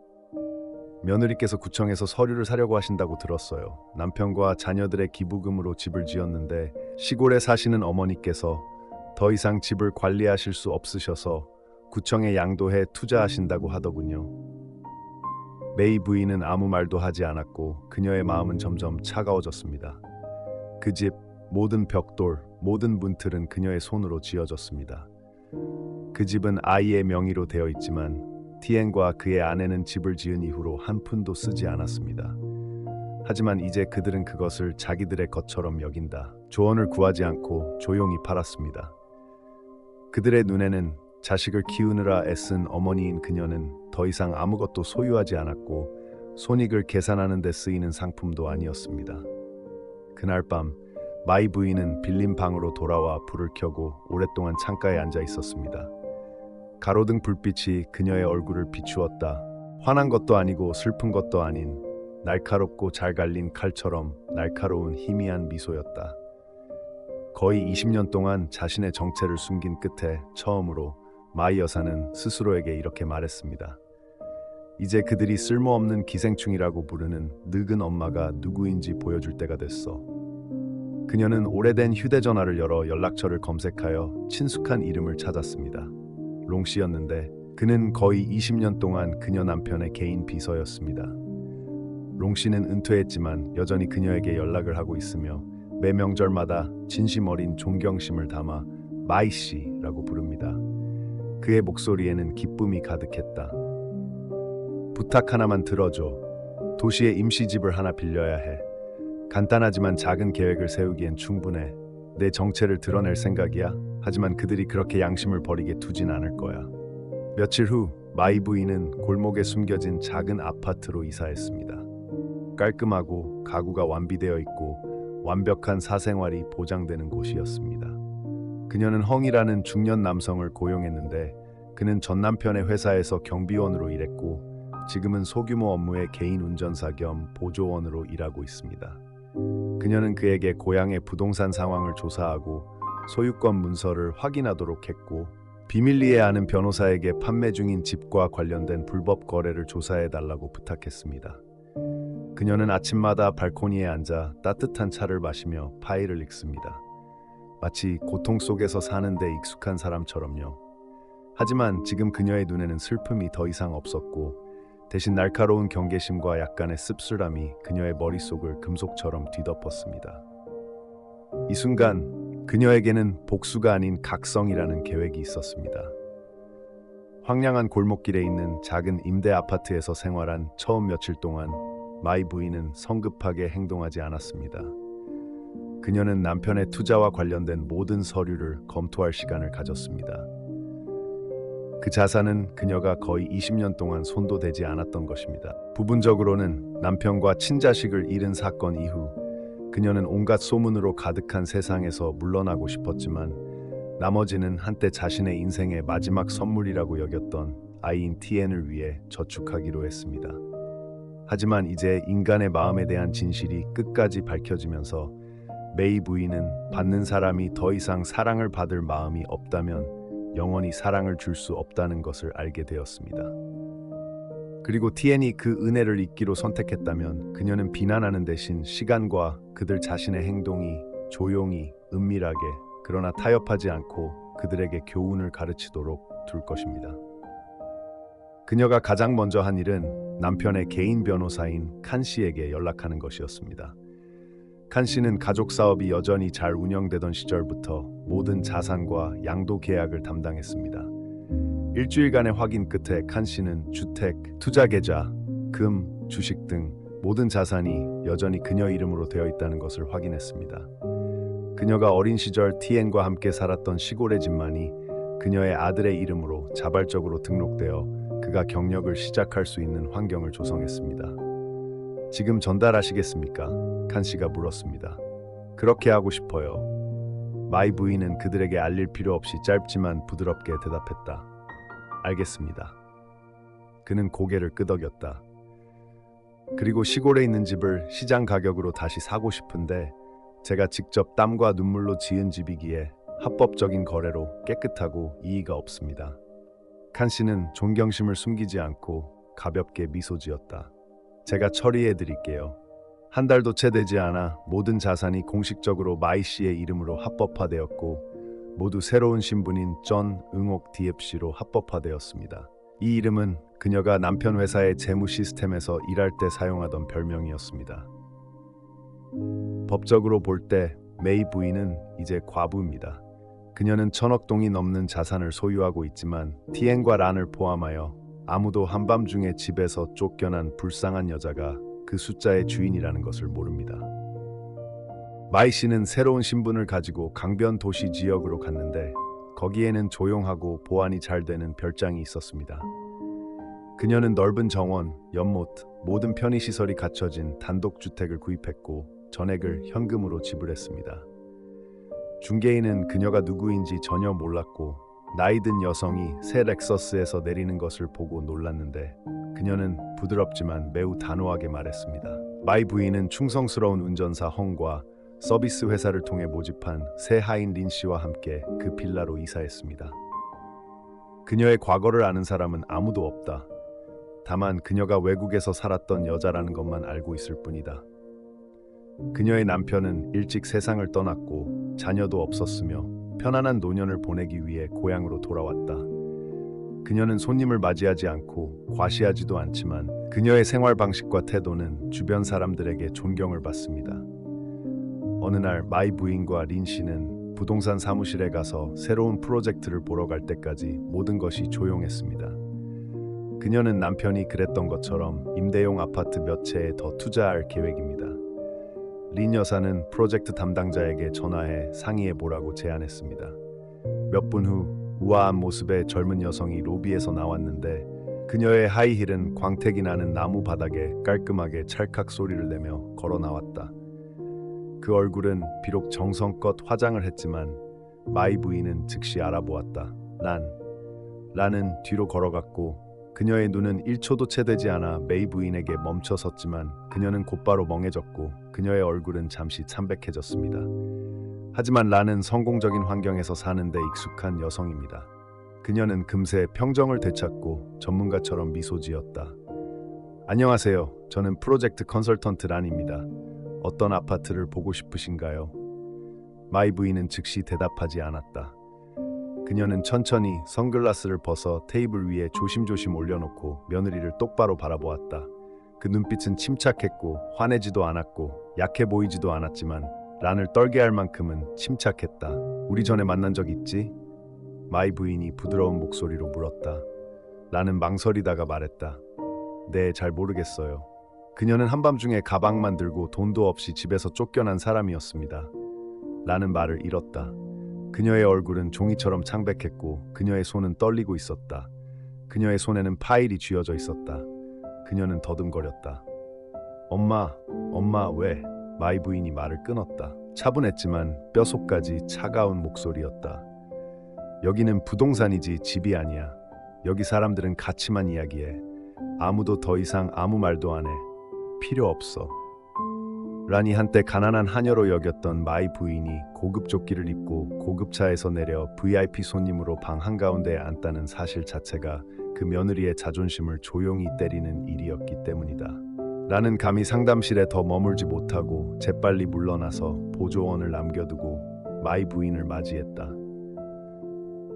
며느리께서 구청에서 서류를 사려고 하신다고 들었어요. 남편과 자녀들의 기부금으로 집을 지었는데 시골에 사시는 어머니께서 더 이상 집을 관리하실 수 없으셔서 구청에 양도해 투자하신다고 하더군요. 메이 부인은 아무 말도 하지 않았고 그녀의 마음은 점점 차가워졌습니다. 그 집, 모든 벽돌, 모든 문틀은 그녀의 손으로 지어졌습니다. 그 집은 아이의 명의로 되어 있지만 티엔과 그의 아내는 집을 지은 이후로 한 푼도 쓰지 않았습니다. 하지만 이제 그들은 그것을 자기들의 것처럼 여긴다. 조언을 구하지 않고 조용히 팔았습니다. 그들의 눈에는 자식을 키우느라 애쓴 어머니인 그녀는 더 이상 아무것도 소유하지 않았고 손익을 계산하는 데 쓰이는 상품도 아니었습니다. 그날 밤 마이 부인은 빌린 방으로 돌아와 불을 켜고 오랫동안 창가에 앉아 있었습니다. 가로등 불빛이 그녀의 얼굴을 비추었다. 화난 것도 아니고 슬픈 것도 아닌 날카롭고 잘 갈린 칼처럼 날카로운 희미한 미소였다. 거의 20년 동안 자신의 정체를 숨긴 끝에 처음으로 마이 여사는 스스로에게 이렇게 말했습니다. 이제 그들이 쓸모없는 기생충이라고 부르는 늙은 엄마가 누구인지 보여줄 때가 됐어. 그녀는 오래된 휴대전화를 열어 연락처를 검색하여 친숙한 이름을 찾았습니다. 롱 씨였는데 그는 거의 20년 동안 그녀 남편의 개인 비서였습니다. 롱 씨는 은퇴했지만 여전히 그녀에게 연락을 하고 있으며 매 명절마다 진심 어린 존경심을 담아 마이 씨라고 부릅니다. 그의 목소리에는 기쁨이 가득했다. 부탁 하나만 들어줘. 도시에 임시집을 하나 빌려야 해. 간단하지만 작은 계획을 세우기엔 충분해. 내 정체를 드러낼 생각이야. 하지만 그들이 그렇게 양심을 버리게 두진 않을 거야. 며칠 후 마이 부인은 골목에 숨겨진 작은 아파트로 이사했습니다. 깔끔하고 가구가 완비되어 있고 완벽한 사생활이 보장되는 곳이었습니다. 그녀는 헝이라는 중년 남성을 고용했는데 그는 전 남편의 회사에서 경비원으로 일했고 지금은 소규모 업무의 개인 운전사 겸 보조원으로 일하고 있습니다. 그녀는 그에게 고향의 부동산 상황을 조사하고 소유권 문서를 확인하도록 했고 비밀리에 아는 변호사에게 판매 중인 집과 관련된 불법 거래를 조사해달라고 부탁했습니다. 그녀는 아침마다 발코니에 앉아 따뜻한 차를 마시며 파일을 읽습니다. 마치 고통 속에서 사는 데 익숙한 사람처럼요. 하지만 지금 그녀의 눈에는 슬픔이 더 이상 없었고 대신 날카로운 경계심과 약간의 씁쓸함이 그녀의 머릿속을 금속처럼 뒤덮었습니다. 이 순간 그녀에게는 복수가 아닌 각성이라는 계획이 있었습니다. 황량한 골목길에 있는 작은 임대 아파트에서 생활한 처음 며칠 동안 마이 부인은 성급하게 행동하지 않았습니다. 그녀는 남편의 투자와 관련된 모든 서류를 검토할 시간을 가졌습니다. 그 자산은 그녀가 거의 20년 동안 손도 대지 않았던 것입니다. 부분적으로는 남편과 친자식을 잃은 사건 이후 그녀는 온갖 소문으로 가득한 세상에서 물러나고 싶었지만 나머지는 한때 자신의 인생의 마지막 선물이라고 여겼던 아이인 티엔을 위해 저축하기로 했습니다. 하지만 이제 인간의 마음에 대한 진실이 끝까지 밝혀지면서 메이 부인은 받는 사람이 더 이상 사랑을 받을 마음이 없다면 영원히 사랑을 줄 수 없다는 것을 알게 되었습니다. 그리고 티엔이 그 은혜를 잊기로 선택했다면 그녀는 비난하는 대신 시간과 그들 자신의 행동이 조용히 은밀하게 그러나 타협하지 않고 그들에게 교훈을 가르치도록 둘 것입니다. 그녀가 가장 먼저 한 일은 남편의 개인 변호사인 칸 씨에게 연락하는 것이었습니다. 칸 씨는 가족 사업이 여전히 잘 운영되던 시절부터 모든 자산과 양도 계약을 담당했습니다. 일주일간의 확인 끝에 칸 씨는 주택, 투자 계좌, 금, 주식 등 모든 자산이 여전히 그녀 이름으로 되어 있다는 것을 확인했습니다. 그녀가 어린 시절 티엔과 함께 살았던 시골의 집만이 그녀의 아들의 이름으로 자발적으로 등록되어 그가 경력을 시작할 수 있는 환경을 조성했습니다. 지금 전달하시겠습니까? 칸 씨가 물었습니다. 그렇게 하고 싶어요. 마이 부인은 그들에게 알릴 필요 없이 짧지만 부드럽게 대답했다. 알겠습니다. 그는 고개를 끄덕였다. 그리고 시골에 있는 집을 시장 가격으로 다시 사고 싶은데 제가 직접 땀과 눈물로 지은 집이기에 합법적인 거래로 깨끗하고 이의가 없습니다. 칸 씨는 존경심을 숨기지 않고 가볍게 미소 지었다. 제가 처리해 드릴게요. 한 달도 채 되지 않아 모든 자산이 공식적으로 마이 씨의 이름으로 합법화되었고 모두 새로운 신분인 존 응옥 디앱씨로 합법화되었습니다. 이 이름은 그녀가 남편 회사의 재무 시스템에서 일할 때 사용하던 별명이었습니다. 법적으로 볼 때 메이 부인은 이제 과부입니다. 그녀는 1,000억 동이 넘는 자산을 소유하고 있지만 티엔과 란을 포함하여 아무도 한밤중에 집에서 쫓겨난 불쌍한 여자가 그 숫자의 주인이라는 것을 모릅니다. 마이 씨는 새로운 신분을 가지고 강변 도시 지역으로 갔는데 거기에는 조용하고 보안이 잘 되는 별장이 있었습니다. 그녀는 넓은 정원, 연못, 모든 편의시설이 갖춰진 단독주택을 구입했고 전액을 현금으로 지불했습니다. 중개인은 그녀가 누구인지 전혀 몰랐고 나이 든 여성이 새 렉서스에서 내리는 것을 보고 놀랐는데 그녀는 부드럽지만 매우 단호하게 말했습니다. 마이 부인은 충성스러운 운전사 헝과 서비스 회사를 통해 모집한 새 하인 린 씨와 함께 그 빌라로 이사했습니다. 그녀의 과거를 아는 사람은 아무도 없다. 다만 그녀가 외국에서 살았던 여자라는 것만 알고 있을 뿐이다. 그녀의 남편은 일찍 세상을 떠났고 자녀도 없었으며 편안한 노년을 보내기 위해 고향으로 돌아왔다. 그녀는 손님을 맞이하지 않고 과시하지도 않지만 그녀의 생활 방식과 태도는 주변 사람들에게 존경을 받습니다. 어느 날 마이 부인과 린 씨는 부동산 사무실에 가서 새로운 프로젝트를 보러 갈 때까지 모든 것이 조용했습니다. 그녀는 남편이 그랬던 것처럼 임대용 아파트 몇 채에 더 투자할 계획입니다. 린 여사는 프로젝트 담당자에게 전화해 상의해 보라고 제안했습니다. 몇 분 후 우아한 모습의 젊은 여성이 로비에서 나왔는데 그녀의 하이힐은 광택이 나는 나무 바닥에 깔끔하게 찰칵 소리를 내며 걸어 나왔다. 그 얼굴은 비록 정성껏 화장을 했지만 마이 부인은 즉시 알아보았다. 란은 뒤로 걸어갔고 그녀의 눈은 1초도 채 되지 않아 메이 부인에게 멈춰 섰지만 그녀는 곧바로 멍해졌고 그녀의 얼굴은 잠시 참백해졌습니다. 하지만 란은 성공적인 환경에서 사는데 익숙한 여성입니다. 그녀는 금세 평정을 되찾고 전문가처럼 미소 지었다. 안녕하세요. 저는 프로젝트 컨설턴트 란입니다. 어떤 아파트를 보고 싶으신가요? 마이 부인은 즉시 대답하지 않았다. 그녀는 천천히 선글라스를 벗어 테이블 위에 조심조심 올려놓고 며느리를 똑바로 바라보았다. 그 눈빛은 침착했고 화내지도 않았고 약해 보이지도 않았지만 란을 떨게 할 만큼은 침착했다. 우리 전에 만난 적 있지? 마이 부인이 부드러운 목소리로 물었다. 란은 망설이다가 말했다. 네, 잘 모르겠어요. 그녀는 한밤중에 가방만 들고 돈도 없이 집에서 쫓겨난 사람이었습니다. 란은 말을 잃었다. 그녀의 얼굴은 종이처럼 창백했고 그녀의 손은 떨리고 있었다. 그녀의 손에는 파일이 쥐어져 있었다. 그녀는 더듬거렸다. 엄마 왜? 마이 부인이 말을 끊었다. 차분했지만 뼛속까지 차가운 목소리였다. 여기는 부동산이지 집이 아니야. 여기 사람들은 가치만 이야기해. 아무도 더 이상 아무 말도 안 해. 필요 없어. 란이 한때 가난한 하녀로 여겼던 마이 부인이 고급 조끼를 입고 고급차에서 내려 VIP 손님으로 방 한가운데에 앉다는 사실 자체가 그 며느리의 자존심을 조용히 때리는 일이었기 때문이다. 란은 감히 상담실에 더 머물지 못하고 재빨리 물러나서 보조원을 남겨두고 마이 부인을 맞이했다.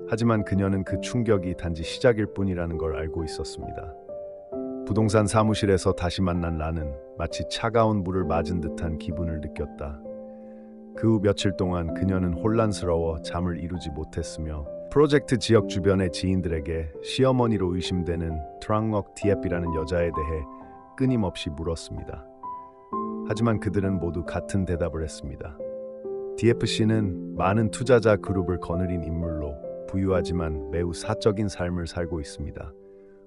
하지만 그녀는 그 충격이 단지 시작일 뿐이라는 걸 알고 있었습니다. 부동산 사무실에서 다시 만난 란은 마치 차가운 물을 맞은 듯한 기분을 느꼈다. 그 후 며칠 동안 그녀는 혼란스러워 잠을 이루지 못했으며 프로젝트 지역 주변의 지인들에게 시어머니로 의심되는 트랑럭 디에피라는 여자에 대해 끊임없이 물었습니다. 하지만 그들은 모두 같은 대답을 했습니다. DFC는 많은 투자자 그룹을 거느린 인물로 부유하지만 매우 사적인 삶을 살고 있습니다.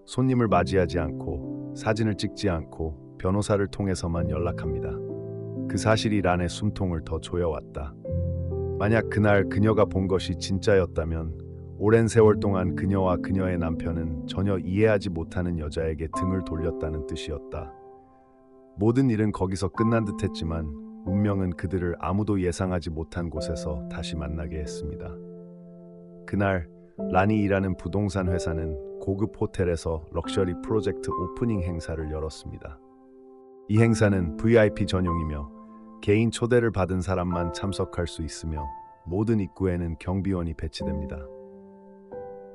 손님을 맞이하지 않고 사진을 찍지 않고 변호사를 통해서만 연락합니다. 그 사실이 란의 숨통을 더 조여왔다. 만약 그날 그녀가 본 것이 진짜였다면 오랜 세월 동안 그녀와 그녀의 남편은 전혀 이해하지 못하는 여자에게 등을 돌렸다는 뜻이었다. 모든 일은 거기서 끝난 듯했지만 운명은 그들을 아무도 예상하지 못한 곳에서 다시 만나게 했습니다. 그날 란이 일하는 부동산 회사는 고급 호텔에서 럭셔리 프로젝트 오프닝 행사를 열었습니다. 이 행사는 VIP 전용이며 개인 초대를 받은 사람만 참석할 수 있으며 모든 입구에는 경비원이 배치됩니다.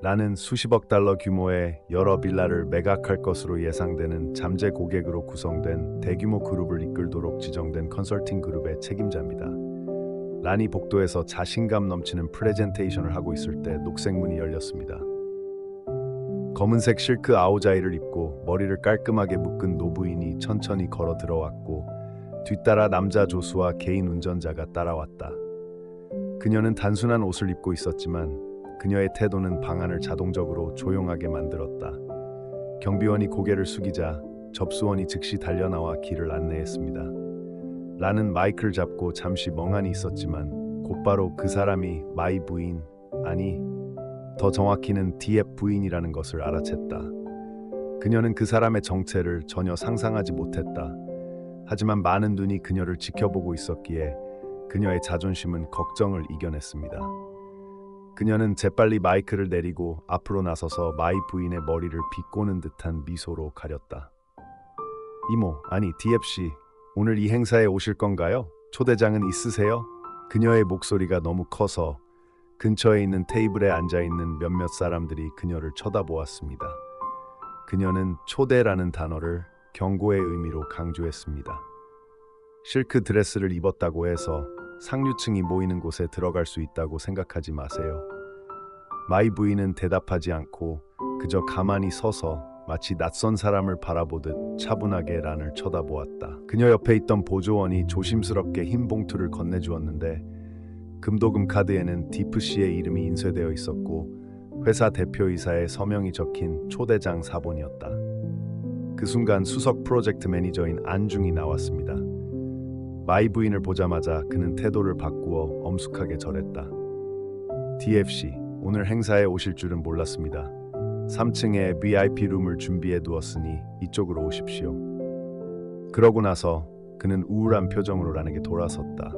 란은 수십억 달러 규모의 여러 빌라를 매각할 것으로 예상되는 잠재 고객으로 구성된 대규모 그룹을 이끌도록 지정된 컨설팅 그룹의 책임자입니다. 란이 복도에서 자신감 넘치는 프레젠테이션을 하고 있을 때 녹색문이 열렸습니다. 검은색 실크 아우자이를 입고 머리를 깔끔하게 묶은 노부인이 천천히 걸어 들어왔고 뒤따라 남자 조수와 개인 운전자가 따라왔다. 그녀는 단순한 옷을 입고 있었지만 그녀의 태도는 방안을 자동적으로 조용하게 만들었다. 경비원이 고개를 숙이자 접수원이 즉시 달려나와 길을 안내했습니다. 란은 마이크를 잡고 잠시 멍하니 있었지만 곧바로 그 사람이 마이 부인, 아니 더 정확히는 디앱 부인이라는 것을 알아챘다. 그녀는 그 사람의 정체를 전혀 상상하지 못했다. 하지만 많은 눈이 그녀를 지켜보고 있었기에 그녀의 자존심은 걱정을 이겨냈습니다. 그녀는 재빨리 마이크를 내리고 앞으로 나서서 마이 부인의 머리를 비꼬는 듯한 미소로 가렸다. 이모, 아니 DFC, 오늘 이 행사에 오실 건가요? 초대장은 있으세요? 그녀의 목소리가 너무 커서 근처에 있는 테이블에 앉아있는 몇몇 사람들이 그녀를 쳐다보았습니다. 그녀는 초대라는 단어를 경고의 의미로 강조했습니다. 실크 드레스를 입었다고 해서 상류층이 모이는 곳에 들어갈 수 있다고 생각하지 마세요. 마이 부인은 대답하지 않고 그저 가만히 서서 마치 낯선 사람을 바라보듯 차분하게 란을 쳐다보았다. 그녀 옆에 있던 보조원이 조심스럽게 흰 봉투를 건네주었는데 금도금 카드에는 디프씨의 이름이 인쇄되어 있었고 회사 대표이사의 서명이 적힌 초대장 사본이었다. 그 순간 수석 프로젝트 매니저인 안중이 나왔습니다. 마이 부인을 보자마자 그는 태도를 바꾸어 엄숙하게 절했다. DFC, 오늘 행사에 오실 줄은 몰랐습니다. 3층에 VIP 룸을 준비해 두었으니 이쪽으로 오십시오. 그러고 나서 그는 우울한 표정으로 란에게 돌아섰다.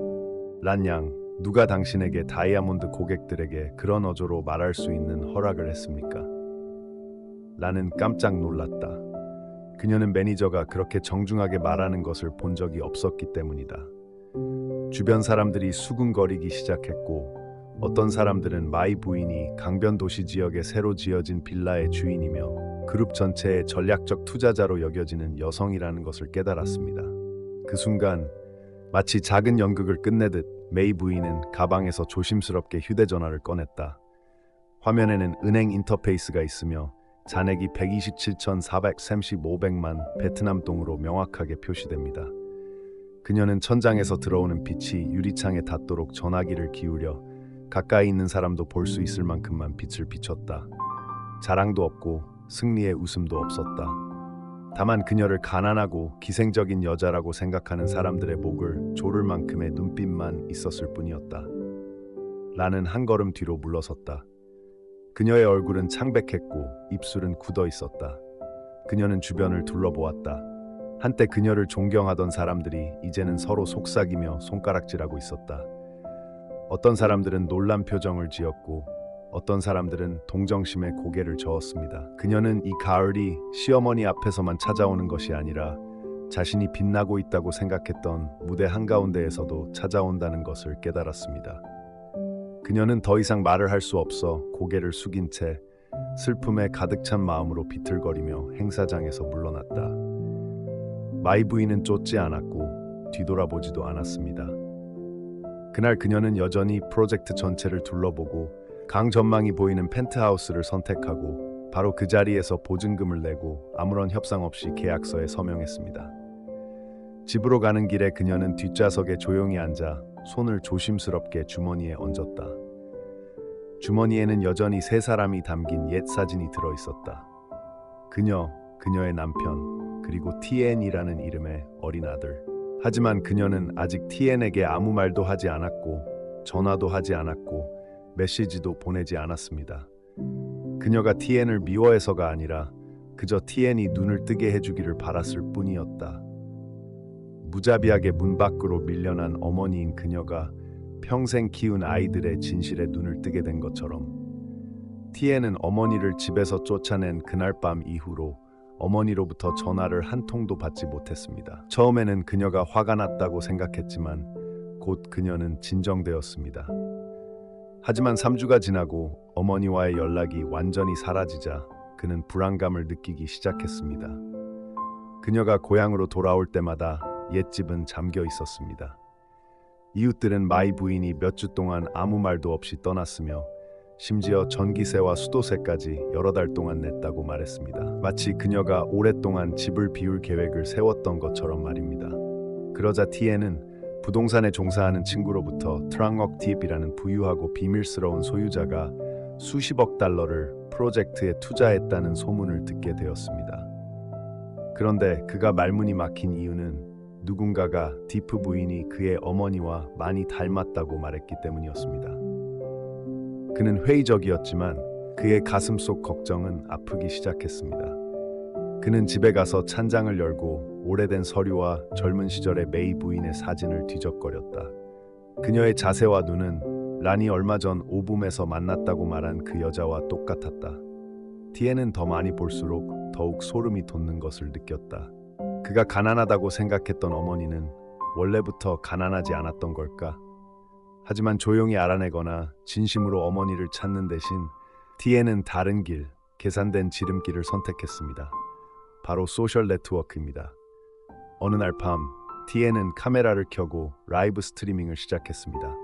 란 양, 누가 당신에게 다이아몬드 고객들에게 그런 어조로 말할 수 있는 허락을 했습니까? 란은 깜짝 놀랐다. 그녀는 매니저가 그렇게 정중하게 말하는 것을 본 적이 없었기 때문이다. 주변 사람들이 수군거리기 시작했고 어떤 사람들은 마이 부인이 강변 도시 지역에 새로 지어진 빌라의 주인이며 그룹 전체의 전략적 투자자로 여겨지는 여성이라는 것을 깨달았습니다. 그 순간 마치 작은 연극을 끝내듯 메이 부인은 가방에서 조심스럽게 휴대전화를 꺼냈다. 화면에는 은행 인터페이스가 있으며 잔액이 127,435백만 베트남 동으로 명확하게 표시됩니다. 그녀는 천장에서 들어오는 빛이 유리창에 닿도록 전화기를 기울여 가까이 있는 사람도 볼 수 있을 만큼만 빛을 비췄다. 자랑도 없고 승리의 웃음도 없었다. 다만 그녀를 가난하고 기생적인 여자라고 생각하는 사람들의 목을 조를 만큼의 눈빛만 있었을 뿐이었다. 나는 한 걸음 뒤로 물러섰다. 그녀의 얼굴은 창백했고 입술은 굳어 있었다. 그녀는 주변을 둘러보았다. 한때 그녀를 존경하던 사람들이 이제는 서로 속삭이며 손가락질하고 있었다. 어떤 사람들은 놀란 표정을 지었고 어떤 사람들은 동정심에 고개를 저었습니다. 그녀는 이 가을이 시어머니 앞에서만 찾아오는 것이 아니라 자신이 빛나고 있다고 생각했던 무대 한가운데에서도 찾아온다는 것을 깨달았습니다. 그녀는 더 이상 말을 할 수 없어 고개를 숙인 채 슬픔에 가득 찬 마음으로 비틀거리며 행사장에서 물러났다. 마이 부인은 쫓지 않았고 뒤돌아보지도 않았습니다. 그날 그녀는 여전히 프로젝트 전체를 둘러보고 강 전망이 보이는 펜트하우스를 선택하고 바로 그 자리에서 보증금을 내고 아무런 협상 없이 계약서에 서명했습니다. 집으로 가는 길에 그녀는 뒷좌석에 조용히 앉아 손을 조심스럽게 주머니에 얹었다. 주머니에는 여전히 세 사람이 담긴 옛 사진이 들어있었다. 그녀, 그녀의 남편, 그리고 TN이라는 이름의 어린 아들. 하지만 그녀는 아직 TN에게 아무 말도 하지 않았고 전화도 하지 않았고 메시지도 보내지 않았습니다. 그녀가 TN을 미워해서가 아니라 그저 TN이 눈을 뜨게 해주기를 바랐을 뿐이었다. 무자비하게 문 밖으로 밀려난 어머니인 그녀가 평생 키운 아이들의 진실에 눈을 뜨게 된 것처럼 TN은 어머니를 집에서 쫓아낸 그날 밤 이후로 어머니로부터 전화를 한 통도 받지 못했습니다. 처음에는 그녀가 화가 났다고 생각했지만 곧 그녀는 진정되었습니다. 하지만 3주가 지나고 어머니와의 연락이 완전히 사라지자 그는 불안감을 느끼기 시작했습니다. 그녀가 고향으로 돌아올 때마다 옛집은 잠겨 있었습니다. 이웃들은 마이 부인이 몇 주 동안 아무 말도 없이 떠났으며 심지어 전기세와 수도세까지 여러 달 동안 냈다고 말했습니다. 마치 그녀가 오랫동안 집을 비울 계획을 세웠던 것처럼 말입니다. 그러자 TN은 부동산에 종사하는 친구로부터 트랑억 팁이라는 부유하고 비밀스러운 소유자가 수십억 달러를 프로젝트에 투자했다는 소문을 듣게 되었습니다. 그런데 그가 말문이 막힌 이유는 누군가가 디프 부인이 그의 어머니와 많이 닮았다고 말했기 때문이었습니다. 그는 회의적이었지만 그의 가슴속 걱정은 아프기 시작했습니다. 그는 집에 가서 찬장을 열고 오래된 서류와 젊은 시절의 메이 부인의 사진을 뒤적거렸다. 그녀의 자세와 눈은 란이 얼마 전 오붐에서 만났다고 말한 그 여자와 똑같았다. TN은 더 많이 볼수록 더욱 소름이 돋는 것을 느꼈다. 그가 가난하다고 생각했던 어머니는 원래부터 가난하지 않았던 걸까? 하지만 조용히 알아내거나 진심으로 어머니를 찾는 대신 TN은 다른 길, 계산된 지름길을 선택했습니다. 바로 소셜 네트워크입니다. 어느 날 밤 TN은 카메라를 켜고 라이브 스트리밍을 시작했습니다.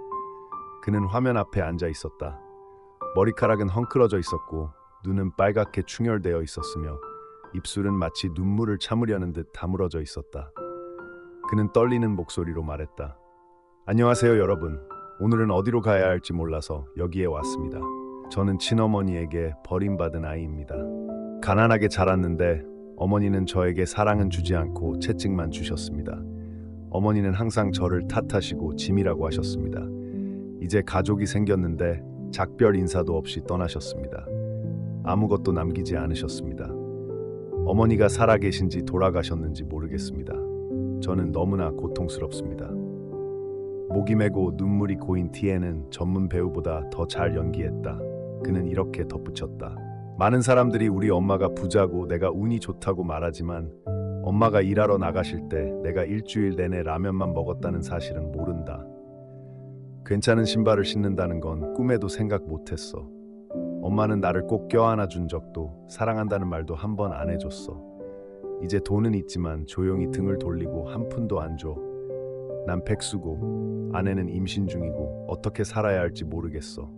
그는 화면 앞에 앉아 있었다. 머리카락은 헝클어져 있었고 눈은 빨갛게 충혈되어 있었으며 입술은 마치 눈물을 참으려는 듯 다물어져 있었다. 그는 떨리는 목소리로 말했다. 안녕하세요 여러분. 오늘은 어디로 가야 할지 몰라서 여기에 왔습니다. 저는 친어머니에게 버림받은 아이입니다. 가난하게 자랐는데 어머니는 저에게 사랑은 주지 않고 채찍만 주셨습니다. 어머니는 항상 저를 탓하시고 짐이라고 하셨습니다. 이제 가족이 생겼는데 작별 인사도 없이 떠나셨습니다. 아무것도 남기지 않으셨습니다. 어머니가 살아계신지 돌아가셨는지 모르겠습니다. 저는 너무나 고통스럽습니다. 목이 메고 눈물이 고인 티에는 전문 배우보다 더 잘 연기했다. 그는 이렇게 덧붙였다. 많은 사람들이 우리 엄마가 부자고 내가 운이 좋다고 말하지만 엄마가 일하러 나가실 때 내가 일주일 내내 라면만 먹었다는 사실은 모른다. 괜찮은 신발을 신는다는 건 꿈에도 생각 못했어. 엄마는 나를 꼭 껴안아 준 적도, 사랑한다는 말도 한 번 안 해줬어. 이제 돈은 있지만 조용히 등을 돌리고 한 푼도 안 줘. 난 백수고 아내는 임신 중이고 어떻게 살아야 할지 모르겠어.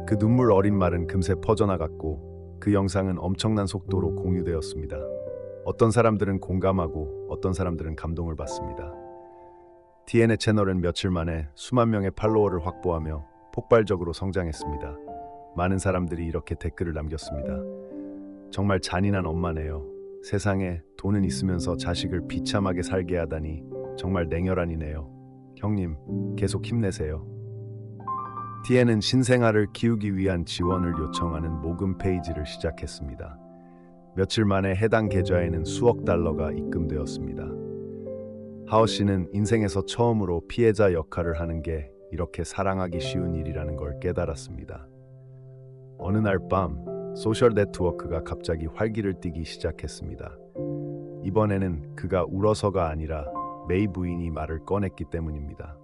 그 눈물 어린 말은 금세 퍼져나갔고 그 영상은 엄청난 속도로 공유되었습니다. 어떤 사람들은 공감하고 어떤 사람들은 감동을 받습니다. TN의 채널은 며칠 만에 수만 명의 팔로워를 확보하며 폭발적으로 성장했습니다. 많은 사람들이 이렇게 댓글을 남겼습니다. 정말 잔인한 엄마네요. 세상에 돈은 있으면서 자식을 비참하게 살게 하다니 정말 냉혈한이네요. 형님, 계속 힘내세요. TN은 신생아를 키우기 위한 지원을 요청하는 모금 페이지를 시작했습니다. 며칠 만에 해당 계좌에는 수억 달러가 입금되었습니다. 하오 씨는 인생에서 처음으로 피해자 역할을 하는 게 이렇게 사랑하기 쉬운 일이라는 걸 깨달았습니다. 어느 날 밤 소셜 네트워크가 갑자기 활기를 띠기 시작했습니다. 이번에는 그가 울어서가 아니라 메이 부인이 말을 꺼냈기 때문입니다.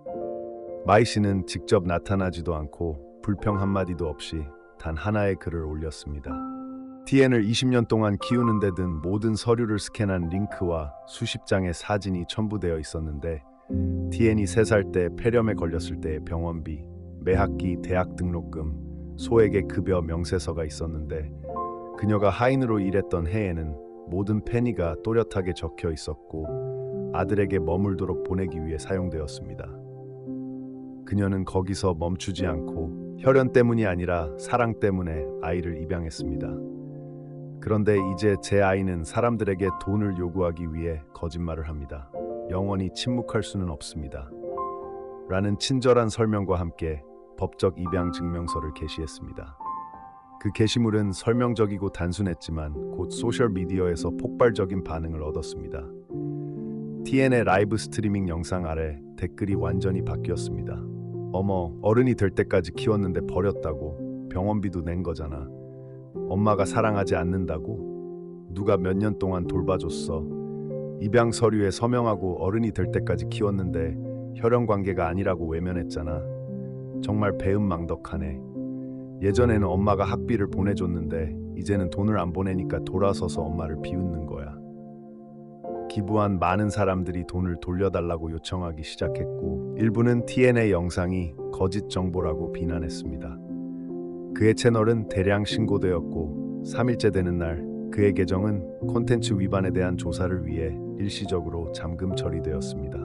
마이 씨는 직접 나타나지도 않고 불평 한마디도 없이 단 하나의 글을 올렸습니다. TN을 20년 동안 키우는 데 든 모든 서류를 스캔한 링크와 수십 장의 사진이 첨부되어 있었는데 TN이 3살 때 폐렴에 걸렸을 때의 병원비, 매학기 대학 등록금, 소액의 급여 명세서가 있었는데 그녀가 하인으로 일했던 해에는 모든 페니가 또렷하게 적혀 있었고 아들에게 머물도록 보내기 위해 사용되었습니다. 그녀는 거기서 멈추지 않고 혈연 때문이 아니라 사랑 때문에 아이를 입양했습니다. 그런데 이제 제 아이는 사람들에게 돈을 요구하기 위해 거짓말을 합니다. 영원히 침묵할 수는 없습니다. 라는 친절한 설명과 함께 법적 입양 증명서를 게시했습니다. 그 게시물은 설명적이고 단순했지만 곧 소셜미디어에서 폭발적인 반응을 얻었습니다. TN의 라이브 스트리밍 영상 아래 댓글이 완전히 바뀌었습니다. 어머, 어른이 될 때까지 키웠는데 버렸다고? 병원비도 낸 거잖아. 엄마가 사랑하지 않는다고? 누가 몇 년 동안 돌봐줬어? 입양 서류에 서명하고 어른이 될 때까지 키웠는데 혈연 관계가 아니라고 외면했잖아. 정말 배은망덕하네. 예전에는 엄마가 학비를 보내줬는데 이제는 돈을 안 보내니까 돌아서서 엄마를 비웃는 거야. 기부한 많은 사람들이 돈을 돌려달라고 요청하기 시작했고 일부는 TN의 영상이 거짓 정보라고 비난했습니다. 그의 채널은 대량 신고되었고 3일째 되는 날 그의 계정은 콘텐츠 위반에 대한 조사를 위해 일시적으로 잠금 처리되었습니다.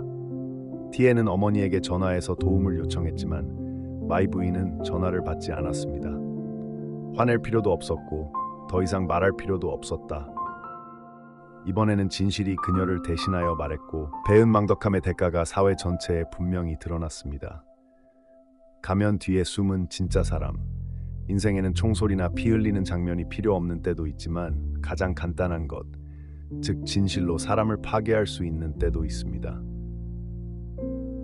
TN은 어머니에게 전화해서 도움을 요청했지만 마이 부인은 전화를 받지 않았습니다. 화낼 필요도 없었고 더 이상 말할 필요도 없었다. 이번에는 진실이 그녀를 대신하여 말했고 배은망덕함의 대가가 사회 전체에 분명히 드러났습니다. 가면 뒤에 숨은 진짜 사람. 인생에는 총소리나 피 흘리는 장면이 필요 없는 때도 있지만 가장 간단한 것, 즉 진실로 사람을 파괴할 수 있는 때도 있습니다.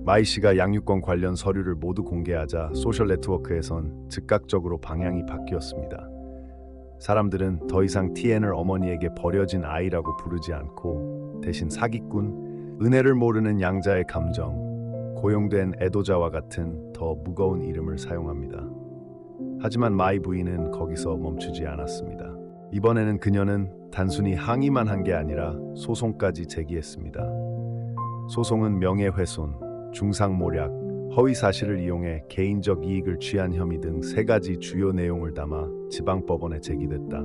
마이 씨가 양육권 관련 서류를 모두 공개하자 소셜 네트워크에선 즉각적으로 방향이 바뀌었습니다. 사람들은 더 이상 TN을 어머니에게 버려진 아이라고 부르지 않고 대신 사기꾼, 은혜를 모르는 양자의 감정, 고용된 애도자와 같은 더 무거운 이름을 사용합니다. 하지만 마이 부인은 거기서 멈추지 않았습니다. 이번에는 그녀는 단순히 항의만 한 게 아니라 소송까지 제기했습니다. 소송은 명예훼손, 중상모략, 허위사실을 이용해 개인적 이익을 취한 혐의 등 3가지 주요 내용을 담아 지방법원에 제기됐다.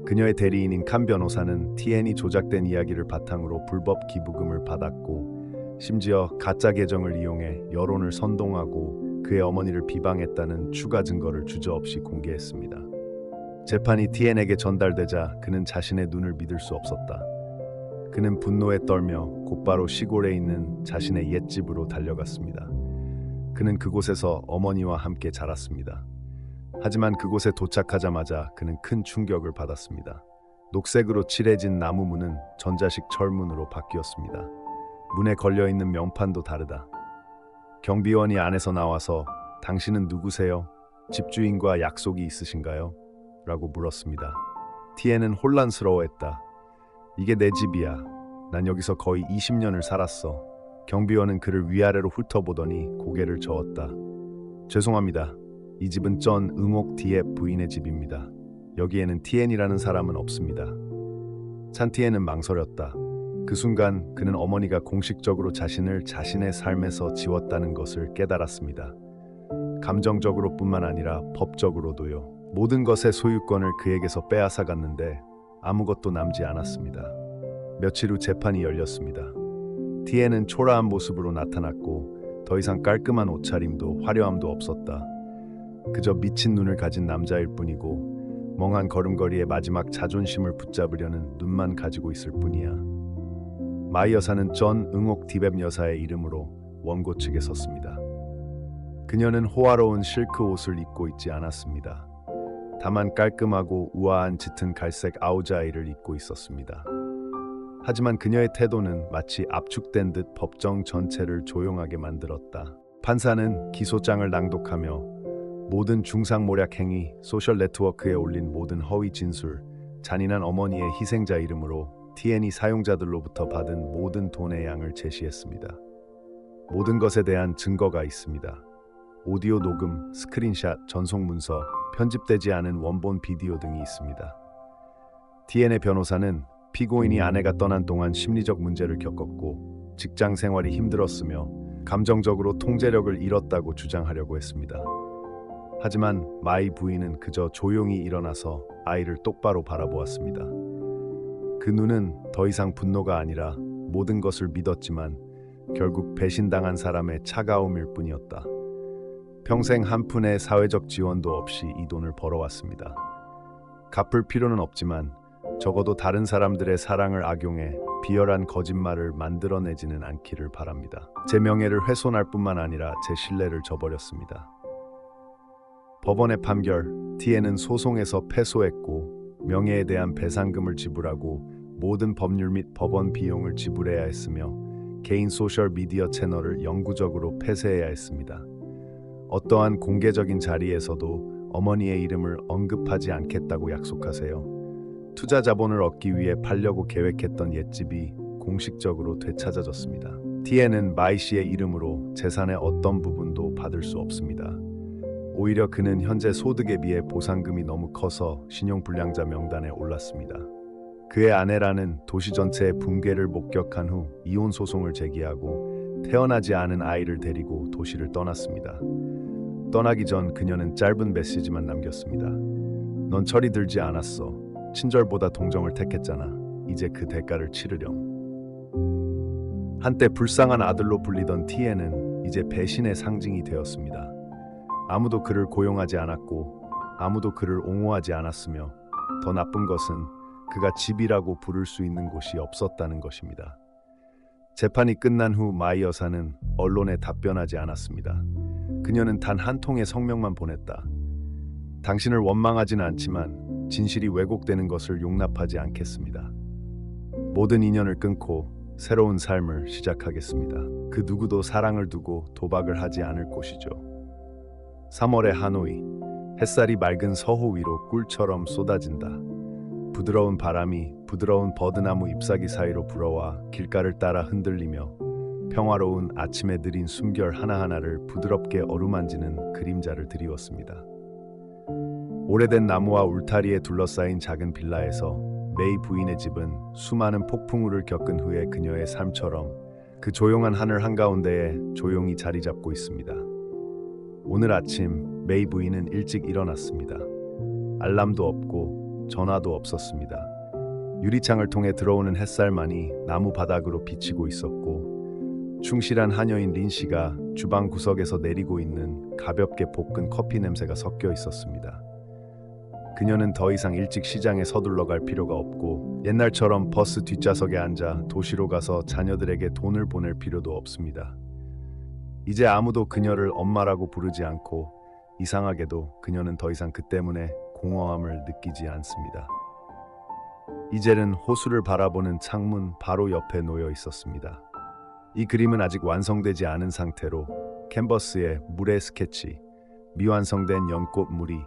그녀의 대리인인 칸 변호사는 TN이 조작된 이야기를 바탕으로 불법 기부금을 받았고 심지어 가짜 계정을 이용해 여론을 선동하고 그의 어머니를 비방했다는 추가 증거를 주저없이 공개했습니다. 재판이 티엔에게 전달되자 그는 자신의 눈을 믿을 수 없었다. 그는 분노에 떨며 곧바로 시골에 있는 자신의 옛집으로 달려갔습니다. 그는 그곳에서 어머니와 함께 자랐습니다. 하지만 그곳에 도착하자마자 그는 큰 충격을 받았습니다. 녹색으로 칠해진 나무 문은 전자식 철문으로 바뀌었습니다. 문에 걸려있는 명판도 다르다. 경비원이 안에서 나와서 "당신은 누구세요? 집주인과 약속이 있으신가요?" 라고 물었습니다. 티엔은 혼란스러워했다. "이게 내 집이야. 난 여기서 거의 20년을 살았어." 경비원은 그를 위아래로 훑어보더니 고개를 저었다. "죄송합니다. 이 집은 전 응옥 디의 부인의 집입니다. 여기에는 티엔이라는 사람은 없습니다." 찬티엔은 망설였다. 그 순간 그는 어머니가 공식적으로 자신을 자신의 삶에서 지웠다는 것을 깨달았습니다. 감정적으로뿐만 아니라 법적으로도요. 모든 것의 소유권을 그에게서 빼앗아갔는데 아무것도 남지 않았습니다. 며칠 후 재판이 열렸습니다. 티엔은 초라한 모습으로 나타났고 더 이상 깔끔한 옷차림도 화려함도 없었다. 그저 미친 눈을 가진 남자일 뿐이고 멍한 걸음걸이에 마지막 자존심을 붙잡으려는 눈만 가지고 있을 뿐이야. 마이 여사는 전 응옥 디뱁 여사의 이름으로 원고 측에 섰습니다. 그녀는 호화로운 실크 옷을 입고 있지 않았습니다. 다만 깔끔하고 우아한 짙은 갈색 아우자이를 입고 있었습니다. 하지만 그녀의 태도는 마치 압축된 듯 법정 전체를 조용하게 만들었다. 판사는 기소장을 낭독하며 모든 중상모략 행위, 소셜 네트워크에 올린 모든 허위 진술, 잔인한 어머니의 희생자 이름으로 티엔이 사용자들로부터 받은 모든 돈의 양을 제시했습니다. 모든 것에 대한 증거가 있습니다. 오디오 녹음, 스크린샷, 전송 문서, 편집되지 않은 원본 비디오 등이 있습니다. 티엔의 변호사는 피고인이 아내가 떠난 동안 심리적 문제를 겪었고 직장 생활이 힘들었으며 감정적으로 통제력을 잃었다고 주장하려고 했습니다. 하지만 마이 부인은 그저 조용히 일어나서 아이를 똑바로 바라보았습니다. 그 눈은 더 이상 분노가 아니라 모든 것을 믿었지만 결국 배신당한 사람의 차가움일 뿐이었다. 평생 한 푼의 사회적 지원도 없이 이 돈을 벌어왔습니다. 갚을 필요는 없지만 적어도 다른 사람들의 사랑을 악용해 비열한 거짓말을 만들어내지는 않기를 바랍니다. 제 명예를 훼손할 뿐만 아니라 제 신뢰를 저버렸습니다. 법원의 판결, 티엔은 소송에서 패소했고 명예에 대한 배상금을 지불하고 모든 법률 및 법원 비용을 지불해야 했으며 개인 소셜미디어 채널을 영구적으로 폐쇄해야 했습니다. 어떠한 공개적인 자리에서도 어머니의 이름을 언급하지 않겠다고 약속하세요. 투자 자본을 얻기 위해 팔려고 계획했던 옛집이 공식적으로 되찾아졌습니다. 티엔은 마이 씨의 이름으로 재산의 어떤 부분도 받을 수 없습니다. 오히려 그는 현재 소득에 비해 보상금이 너무 커서 신용불량자 명단에 올랐습니다. 그의 아내라는 도시 전체의 붕괴를 목격한 후 이혼 소송을 제기하고 태어나지 않은 아이를 데리고 도시를 떠났습니다. 떠나기 전 그녀는 짧은 메시지만 남겼습니다. "넌 철이 들지 않았어. 친절보다 동정을 택했잖아. 이제 그 대가를 치르렴." 한때 불쌍한 아들로 불리던 티엔은 이제 배신의 상징이 되었습니다. 아무도 그를 고용하지 않았고 아무도 그를 옹호하지 않았으며 더 나쁜 것은 그가 집이라고 부를 수 있는 곳이 없었다는 것입니다. 재판이 끝난 후 마이 여사는 언론에 답변하지 않았습니다. 그녀는 단 한 통의 성명만 보냈다. "당신을 원망하지는 않지만 진실이 왜곡되는 것을 용납하지 않겠습니다. 모든 인연을 끊고 새로운 삶을 시작하겠습니다. 그 누구도 사랑을 두고 도박을 하지 않을 곳이죠." 3월의 하노이, 햇살이 맑은 서호 위로 꿀처럼 쏟아진다. 부드러운 바람이 부드러운 버드나무 잎사귀 사이로 불어와 길가를 따라 흔들리며 평화로운 아침에 느린 숨결 하나하나를 부드럽게 어루만지는 그림자를 드리웠습니다. 오래된 나무와 울타리에 둘러싸인 작은 빌라에서 메이 부인의 집은 수많은 폭풍우를 겪은 후에 그녀의 삶처럼 그 조용한 하늘 한가운데에 조용히 자리 잡고 있습니다. 오늘 아침 메이 부인은 일찍 일어났습니다. 알람도 없고 전화도 없었습니다. 유리창을 통해 들어오는 햇살만이 나무 바닥으로 비치고 있었고 충실한 하녀인 린 씨가 주방 구석에서 내리고 있는 가볍게 볶은 커피 냄새가 섞여 있었습니다. 그녀는 더 이상 일찍 시장에 서둘러 갈 필요가 없고 옛날처럼 버스 뒷좌석에 앉아 도시로 가서 자녀들에게 돈을 보낼 필요도 없습니다. 이제 아무도 그녀를 엄마라고 부르지 않고 이상하게도 그녀는 더 이상 그 때문에 공허함을 느끼지 않습니다. 이젤은 호수를 바라보는 창문 바로 옆에 놓여 있었습니다. 이 그림은 아직 완성되지 않은 상태로 캔버스에 물의 스케치, 미완성된 연꽃 무리,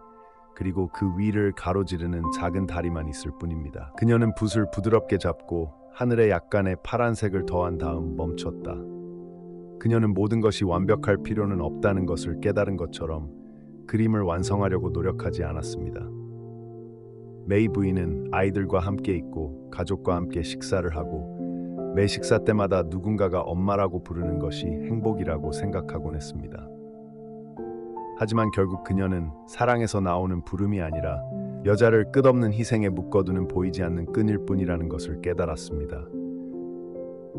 그리고 그 위를 가로지르는 작은 다리만 있을 뿐입니다. 그녀는 붓을 부드럽게 잡고 하늘에 약간의 파란색을 더한 다음 멈췄다. 그녀는 모든 것이 완벽할 필요는 없다는 것을 깨달은 것처럼 그림을 완성하려고 노력하지 않았습니다. 메이 부인은 아이들과 함께 있고 가족과 함께 식사를 하고 매 식사 때마다 누군가가 엄마라고 부르는 것이 행복이라고 생각하곤 했습니다. 하지만 결국 그녀는 사랑에서 나오는 부름이 아니라 여자를 끝없는 희생에 묶어두는 보이지 않는 끈일 뿐이라는 것을 깨달았습니다.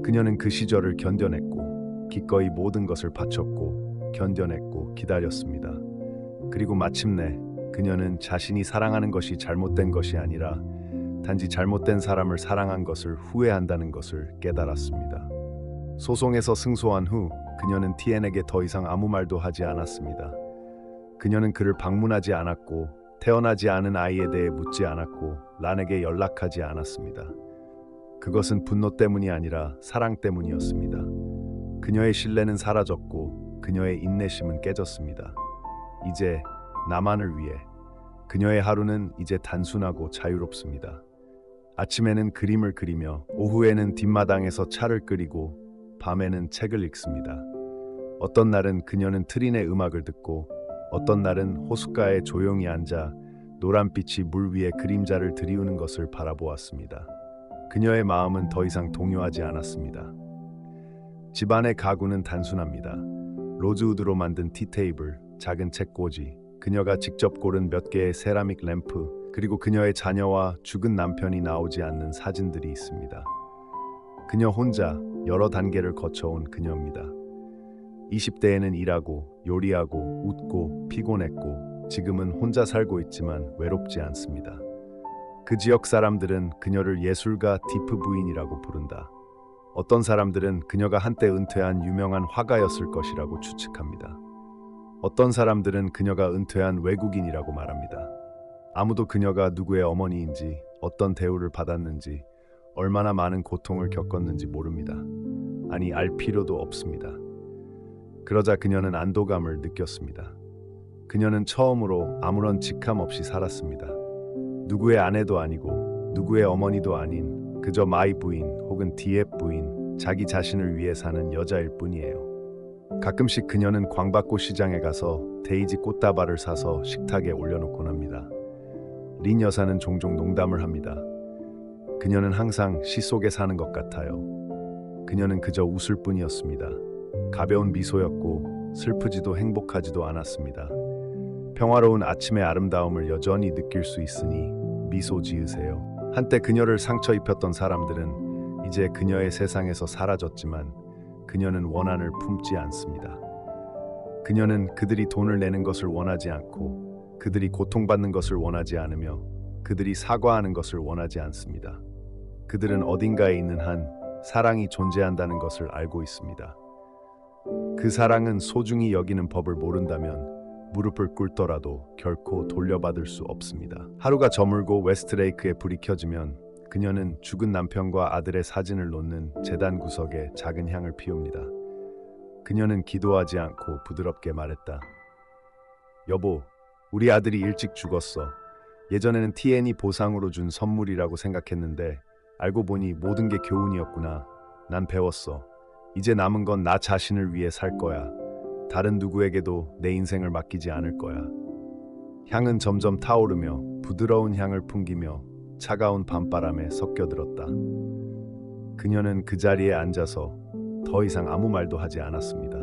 그녀는 그 시절을 견뎌냈고 기꺼이 모든 것을 바쳤고 견뎌냈고 기다렸습니다. 그리고 마침내 그녀는 자신이 사랑하는 것이 잘못된 것이 아니라 단지 잘못된 사람을 사랑한 것을 후회한다는 것을 깨달았습니다. 소송에서 승소한 후 그녀는 티엔에게 더 이상 아무 말도 하지 않았습니다. 그녀는 그를 방문하지 않았고 태어나지 않은 아이에 대해 묻지 않았고 란에게 연락하지 않았습니다. 그것은 분노 때문이 아니라 사랑 때문이었습니다. 그녀의 신뢰는 사라졌고 그녀의 인내심은 깨졌습니다. 이제 나만을 위해 그녀의 하루는 이제 단순하고 자유롭습니다. 아침에는 그림을 그리며 오후에는 뒷마당에서 차를 끓이고 밤에는 책을 읽습니다. 어떤 날은 그녀는 트린의 음악을 듣고 어떤 날은 호숫가에 조용히 앉아 노란빛이 물 위에 그림자를 들이우는 것을 바라보았습니다. 그녀의 마음은 더 이상 동요하지 않았습니다. 집안의 가구는 단순합니다. 로즈우드로 만든 티테이블, 작은 책꽂이, 그녀가 직접 고른 몇 개의 세라믹 램프, 그리고 그녀의 자녀와 죽은 남편이 나오지 않는 사진들이 있습니다. 그녀 혼자 여러 단계를 거쳐온 그녀입니다. 20대에는 일하고 요리하고 웃고 피곤했고 지금은 혼자 살고 있지만 외롭지 않습니다. 그 지역 사람들은 그녀를 예술가 디프 부인이라고 부른다. 어떤 사람들은 그녀가 한때 은퇴한 유명한 화가였을 것이라고 추측합니다. 어떤 사람들은 그녀가 은퇴한 외국인이라고 말합니다. 아무도 그녀가 누구의 어머니인지, 어떤 대우를 받았는지, 얼마나 많은 고통을 겪었는지 모릅니다. 아니, 알 필요도 없습니다. 그러자 그녀는 안도감을 느꼈습니다. 그녀는 처음으로 아무런 직함 없이 살았습니다. 누구의 아내도 아니고 누구의 어머니도 아닌 그저 마이 부인 혹은 디앱 부인, 자기 자신을 위해 사는 여자일 뿐이에요. 가끔씩 그녀는 광박꽃 시장에 가서 데이지 꽃다발을 사서 식탁에 올려놓곤 합니다. 린 여사는 종종 농담을 합니다. 그녀는 항상 시 속에 사는 것 같아요. 그녀는 그저 웃을 뿐이었습니다. 가벼운 미소였고 슬프지도 행복하지도 않았습니다. 평화로운 아침의 아름다움을 여전히 느낄 수 있으니 미소 지으세요. 한때 그녀를 상처 입혔던 사람들은 이제 그녀의 세상에서 사라졌지만 그녀는 원한을 품지 않습니다. 그녀는 그들이 돈을 내는 것을 원하지 않고 그들이 고통받는 것을 원하지 않으며 그들이 사과하는 것을 원하지 않습니다. 그들은 어딘가에 있는 한 사랑이 존재한다는 것을 알고 있습니다. 그 사랑은 소중히 여기는 법을 모른다면 무릎을 꿇더라도 결코 돌려받을 수 없습니다. 하루가 저물고 웨스트레이크에 불이 켜지면 그녀는 죽은 남편과 아들의 사진을 놓는 제단 구석에 작은 향을 피웁니다. 그녀는 기도하지 않고 부드럽게 말했다. 여보, 우리 아들이 일찍 죽었어. 예전에는 TN이 보상으로 준 선물이라고 생각했는데 알고 보니 모든 게 교훈이었구나. 난 배웠어. 이제 남은 건 나 자신을 위해 살 거야. 다른 누구에게도 내 인생을 맡기지 않을 거야. 향은 점점 타오르며 부드러운 향을 풍기며 차가운 밤바람에 섞여들었다. 그녀는 그 자리에 앉아서 더 이상 아무 말도 하지 않았습니다.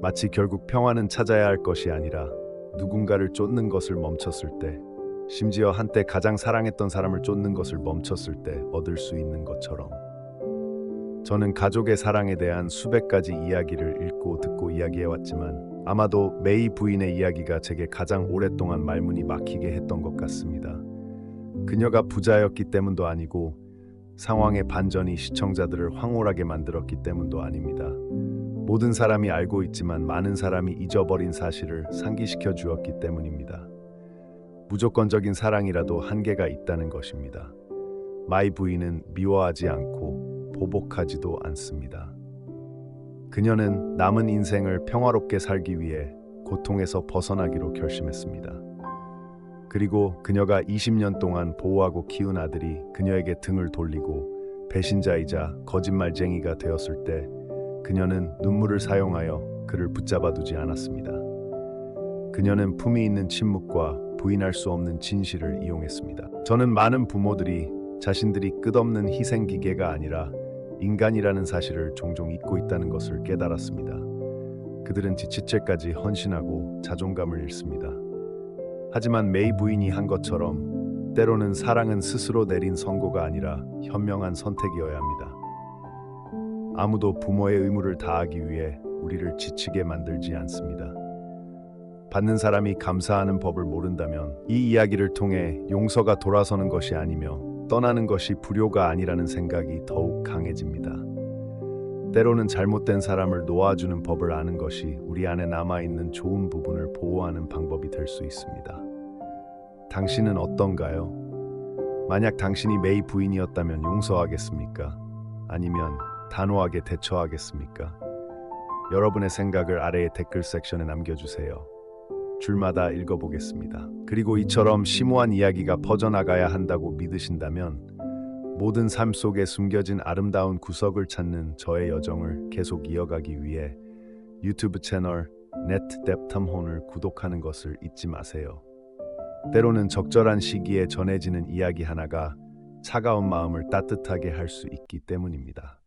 마치 결국 평화는 찾아야 할 것이 아니라 누군가를 쫓는 것을 멈췄을 때, 심지어 한때 가장 사랑했던 사람을 쫓는 것을 멈췄을 때 얻을 수 있는 것처럼. 저는 가족의 사랑에 대한 수백 가지 이야기를 읽고 듣고 이야기해왔지만 아마도 메이 부인의 이야기가 제게 가장 오랫동안 말문이 막히게 했던 것 같습니다. 그녀가 부자였기 때문도 아니고 상황의 반전이 시청자들을 황홀하게 만들었기 때문도 아닙니다. 모든 사람이 알고 있지만 많은 사람이 잊어버린 사실을 상기시켜 주었기 때문입니다. 무조건적인 사랑이라도 한계가 있다는 것입니다. 마이 부인은 미워하지 않고 보복하지도 않습니다. 그녀는 남은 인생을 평화롭게 살기 위해 고통에서 벗어나기로 결심했습니다. 그리고 그녀가 20년 동안 보호하고 키운 아들이 그녀에게 등을 돌리고 배신자이자 거짓말쟁이가 되었을 때 그녀는 눈물을 사용하여 그를 붙잡아 두지 않았습니다. 그녀는 품위 있는 침묵과 부인할 수 없는 진실을 이용했습니다. 저는 많은 부모들이 자신들이 끝없는 희생 기계가 아니라 인간이라는 사실을 종종 잊고 있다는 것을 깨달았습니다. 그들은 지치채까지 헌신하고 자존감을 잃습니다. 하지만 메이 부인이 한 것처럼 때로는 사랑은 스스로 내린 선고가 아니라 현명한 선택이어야 합니다. 아무도 부모의 의무를 다하기 위해 우리를 지치게 만들지 않습니다. 받는 사람이 감사하는 법을 모른다면 이 이야기를 통해 용서가 돌아서는 것이 아니며 떠나는 것이 불효가 아니라는 생각이 더욱 강해집니다. 때로는 잘못된 사람을 놓아주는 법을 아는 것이 우리 안에 남아있는 좋은 부분을 보호하는 방법이 될 수 있습니다. 당신은 어떤가요? 만약 당신이 메이 부인이었다면 용서하겠습니까? 아니면 단호하게 대처하겠습니까? 여러분의 생각을 아래의 댓글 섹션에 남겨주세요. 줄마다 읽어보겠습니다. 그리고 이처럼 심오한 이야기가 퍼져나가야 한다고 믿으신다면 모든 삶 속에 숨겨진 아름다운 구석을 찾는 저의 여정을 계속 이어가기 위해 유튜브 채널 넷뎁탐혼을 구독하는 것을 잊지 마세요. 때로는 적절한 시기에 전해지는 이야기 하나가 차가운 마음을 따뜻하게 할 수 있기 때문입니다.